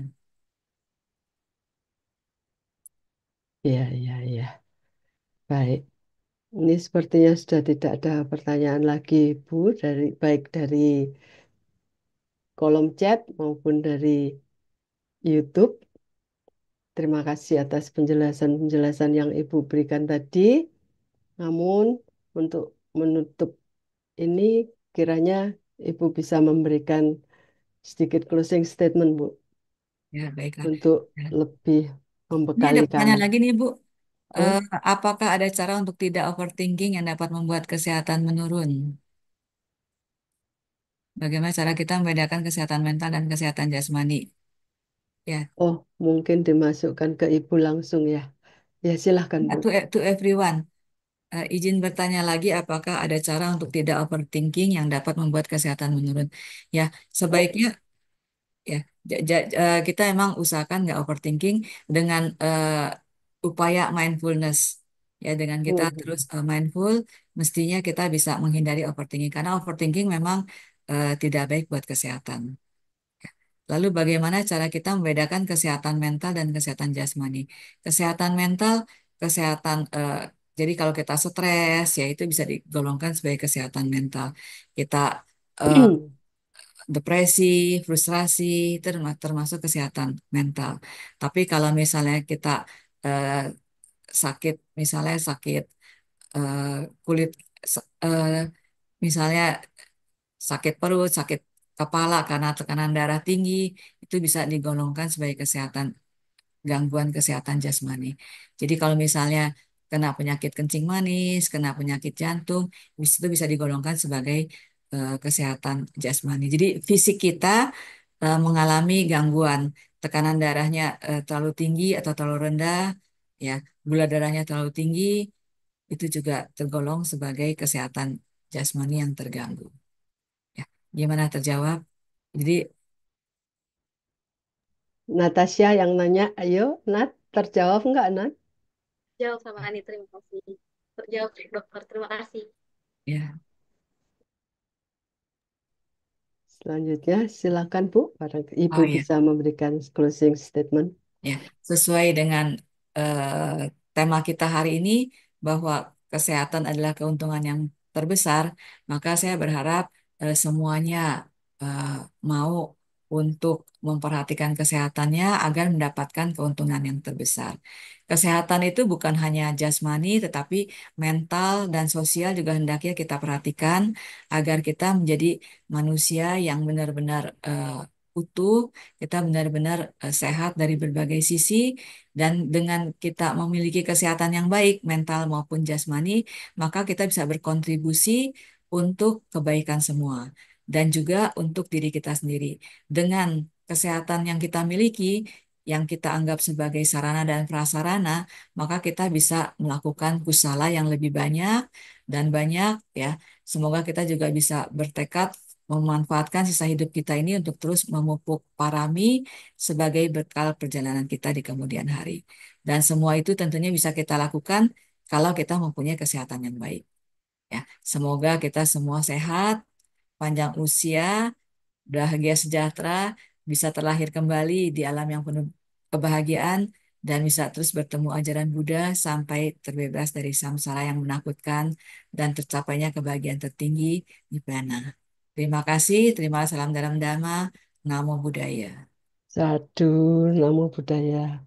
Iya, iya, iya. Baik. Ini sepertinya sudah tidak ada pertanyaan lagi, Bu, baik dari kolom chat maupun dari YouTube. Terima kasih atas penjelasan-penjelasan yang Ibu berikan tadi. Namun, untuk menutup ini, kiranya Ibu bisa memberikan sedikit closing statement, Bu, Ya, baiklah. untuk Ya. lebih Ini ada membekali pertanyaan kami. lagi nih, Bu. Eh, Oh, apakah ada cara untuk tidak overthinking yang dapat membuat kesehatan menurun? Bagaimana cara kita membedakan kesehatan mental dan kesehatan jasmani? Ya, oh, mungkin dimasukkan ke Ibu langsung ya. Ya, silahkan, Bu. to everyone. Izin bertanya lagi, apakah ada cara untuk tidak overthinking yang dapat membuat kesehatan menurun? Ya, Oh, sebaiknya ya kita emang usahakan nggak overthinking dengan upaya mindfulness. Ya, dengan kita terus hmm. mindful, mestinya kita bisa menghindari overthinking karena overthinking memang tidak baik buat kesehatan. Lalu bagaimana cara kita membedakan kesehatan mental dan kesehatan jasmani? Kesehatan mental, kesehatan jadi kalau kita stres ya itu bisa digolongkan sebagai kesehatan mental. Kita eh, depresi, frustrasi itu termasuk kesehatan mental. Tapi kalau misalnya kita eh, sakit, misalnya sakit eh, kulit, misalnya sakit perut, sakit kepala karena tekanan darah tinggi, itu bisa digolongkan sebagai gangguan kesehatan jasmani. Jadi kalau misalnya kena penyakit kencing manis, kena penyakit jantung, itu bisa digolongkan sebagai kesehatan jasmani. Jadi fisik kita mengalami gangguan, tekanan darahnya terlalu tinggi atau terlalu rendah, ya, gula darahnya terlalu tinggi, itu juga tergolong sebagai kesehatan jasmani yang terganggu. Ya, gimana terjawab? Jadi Natasha yang nanya, ayo Nat, terjawab nggak Nat? Jawab sama Ani, terima kasih. Terjawab dokter, terima kasih. ya, Selanjutnya silakan Bu, barang Ibu oh ya. bisa memberikan closing statement. Ya, sesuai dengan tema kita hari ini bahwa kesehatan adalah keuntungan yang terbesar, maka saya berharap semuanya eh, mau untuk memperhatikan kesehatannya agar mendapatkan keuntungan yang terbesar. Kesehatan itu bukan hanya jasmani, tetapi mental dan sosial juga hendaknya kita perhatikan agar kita menjadi manusia yang benar-benar utuh, kita benar-benar sehat dari berbagai sisi, dan dengan kita memiliki kesehatan yang baik, mental maupun jasmani, maka kita bisa berkontribusi untuk kebaikan semua dan juga untuk diri kita sendiri. Dengan kesehatan yang kita miliki, yang kita anggap sebagai sarana dan prasarana, maka kita bisa melakukan kusala yang lebih banyak dan banyak, ya. Semoga kita juga bisa bertekad memanfaatkan sisa hidup kita ini untuk terus memupuk parami sebagai bekal perjalanan kita di kemudian hari. Dan semua itu tentunya bisa kita lakukan kalau kita mempunyai kesehatan yang baik. Ya, semoga kita semua sehat, panjang usia, bahagia sejahtera, bisa terlahir kembali di alam yang penuh kebahagiaan, dan bisa terus bertemu ajaran Buddha sampai terbebas dari samsara yang menakutkan dan tercapainya kebahagiaan tertinggi, Nibbana. Terima kasih, terima salam dalam Dhamma, Namo Buddhaya. Sadu, Namo Buddhaya.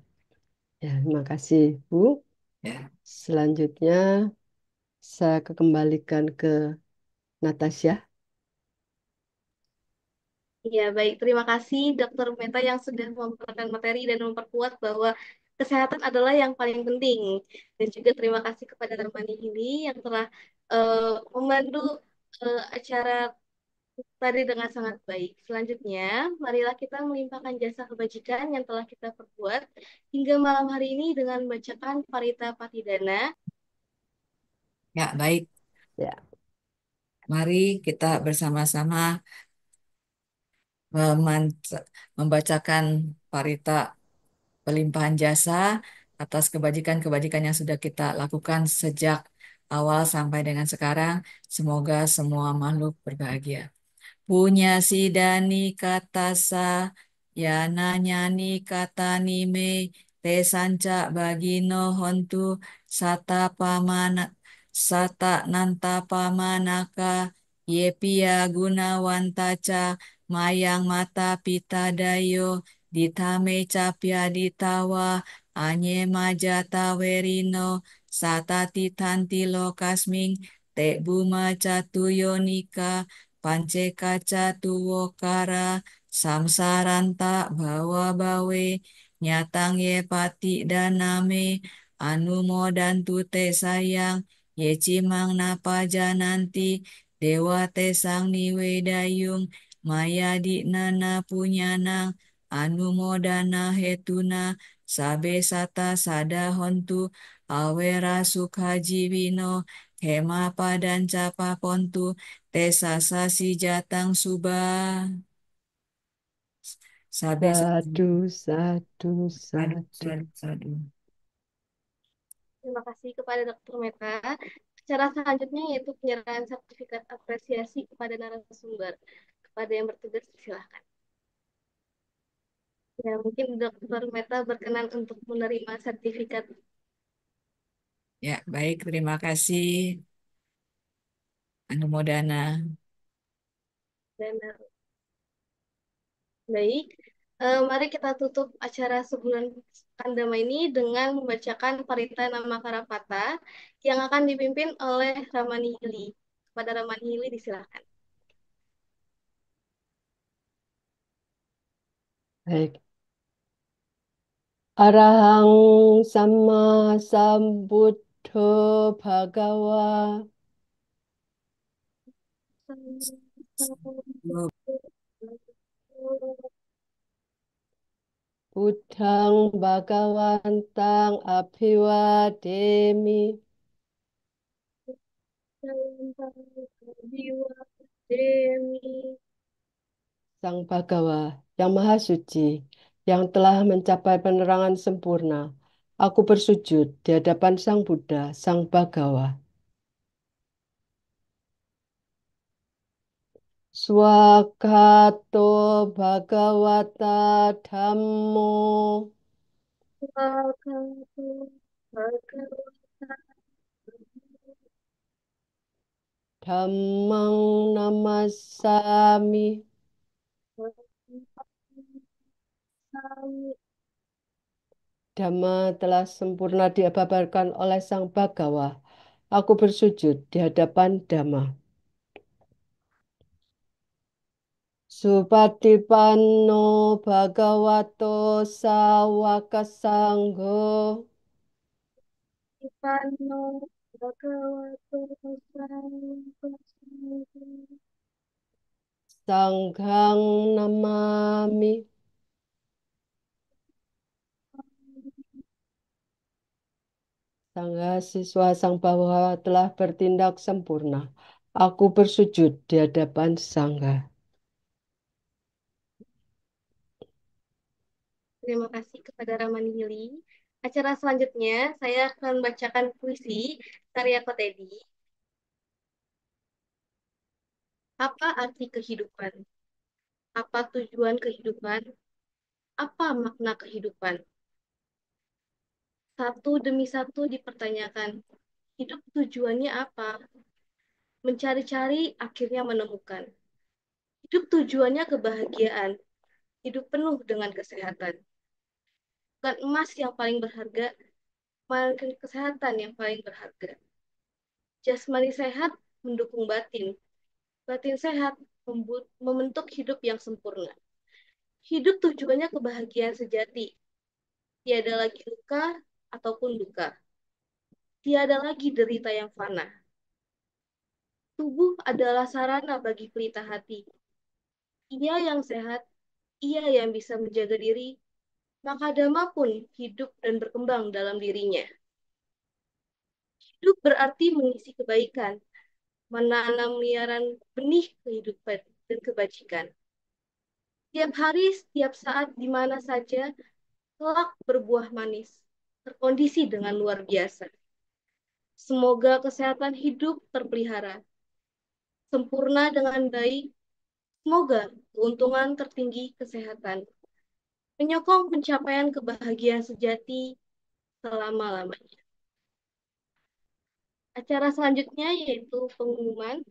Ya, terima kasih Bu. Ya, Selanjutnya saya kembalikan ke Natasha. Ya, baik. Terima kasih Dokter Meta yang sudah memperkenalkan materi dan memperkuat bahwa kesehatan adalah yang paling penting. Dan juga terima kasih kepada Ramani ini yang telah memandu acara tadi dengan sangat baik. Selanjutnya, marilah kita melimpahkan jasa kebajikan yang telah kita perbuat hingga malam hari ini dengan membacakan Parita Patidana. ya, baik. Ya, Mari kita bersama-sama meman- membacakan parita pelimpahan jasa atas kebajikan-kebajikan yang sudah kita lakukan sejak awal sampai dengan sekarang. Semoga semua makhluk berbahagia. Punya sidani kata sa, ya nanyani kata nime, te sanca bagino hontu, sata pamana, sata nanta pamanaka, ye pia gunawantaca, mayang mata pita dayo, ditame capia ditawa, anye majata werino, sata titanti lokasming, te buma catuyonika, Pance kaca tuwokara samsaranta bawa bawe nyatang ye pati daname anumodantu te sayang ye cimang napa jananti dewa te sang niwe dayung maya di nana punyanang anumodana hetuna sabe sata sada hontu awera sukha jiwino hema padan capa pontu Tesa sasi jatang subah. Sabe satu. sadu, sadu, Aduh, sadu. sadu, sadu. Terima kasih kepada Dokter Meta. Acara selanjutnya yaitu penyerahan sertifikat apresiasi kepada narasumber. Kepada yang bertugas, silahkan. Ya, mungkin Dokter Meta berkenan untuk menerima sertifikat Ya, baik. Terima kasih. Anumodana. dan baik. Mari kita tutup acara sebulan Kandama ini dengan membacakan Parita Nama Karapata yang akan dipimpin oleh Ramani Hili. Kepada Ramani Hili disilakan. Baik. Arahang sama sambuddho bhagawa. Buddhang Bhagawantang Abhiwademi. Sang Bhagawa yang Maha Suci, yang telah mencapai penerangan sempurna. Aku bersujud di hadapan Sang Buddha, Sang Bhagawa. Swakato Bhagawata Dhammo Dhammang Namasami. Dhamma telah sempurna diabarkan oleh Sang Bhagawa. Aku bersujud di hadapan Dhamma. Supatipanno Bhagavato Sawaka Sangho Sanghang Namami. Sangha siswa Sang Bhagawa telah bertindak sempurna. Aku bersujud di hadapan Sangha. Terima kasih kepada Ramanihili. Acara selanjutnya, saya akan bacakan puisi karya Kotedi. Apa arti kehidupan? Apa tujuan kehidupan? Apa makna kehidupan? Satu demi satu dipertanyakan. Hidup tujuannya apa? Mencari-cari, akhirnya menemukan. Hidup tujuannya kebahagiaan. Hidup penuh dengan kesehatan. Bukan emas yang paling berharga, melainkan kesehatan yang paling berharga. Jasmani sehat mendukung batin. Batin sehat membentuk hidup yang sempurna. Hidup tujuannya kebahagiaan sejati. Tiada lagi luka ataupun duka. Tiada lagi derita yang fana. Tubuh adalah sarana bagi pelita hati. Ia yang sehat, ia yang bisa menjaga diri, maka dhamma pun hidup dan berkembang dalam dirinya. Hidup berarti mengisi kebaikan, menanam liaran benih kehidupan dan kebajikan. Setiap hari, setiap saat, di mana saja, kelak berbuah manis, terkondisi dengan luar biasa. Semoga kesehatan hidup terpelihara, sempurna dengan baik. Semoga keuntungan tertinggi kesehatan, menyokong pencapaian kebahagiaan sejati selama-lamanya. Acara selanjutnya yaitu pengumuman.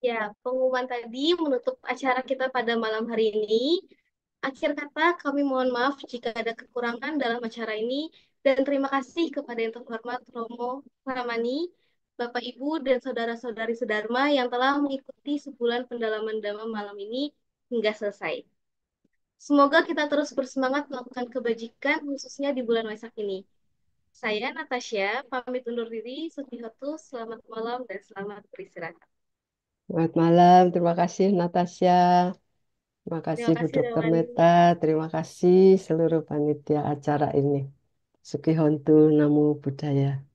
Ya, pengumuman tadi menutup acara kita pada malam hari ini. Akhir kata, kami mohon maaf jika ada kekurangan dalam acara ini. Dan terima kasih kepada yang terhormat Romo Ramani, Bapak Ibu, dan saudara-saudari Sedharma yang telah mengikuti sebulan pendalaman Dhamma malam ini hingga selesai. Semoga kita terus bersemangat melakukan kebajikan, khususnya di bulan Waisak ini. Saya, Natasha, pamit undur diri. Sukihotu, selamat malam, dan selamat beristirahat. Selamat malam, terima kasih Natasha. Terima kasih Terima Bu kasih, Dokter Ramani. Meta. Terima kasih seluruh panitia acara ini. Sukihontu Namo Buddhaya.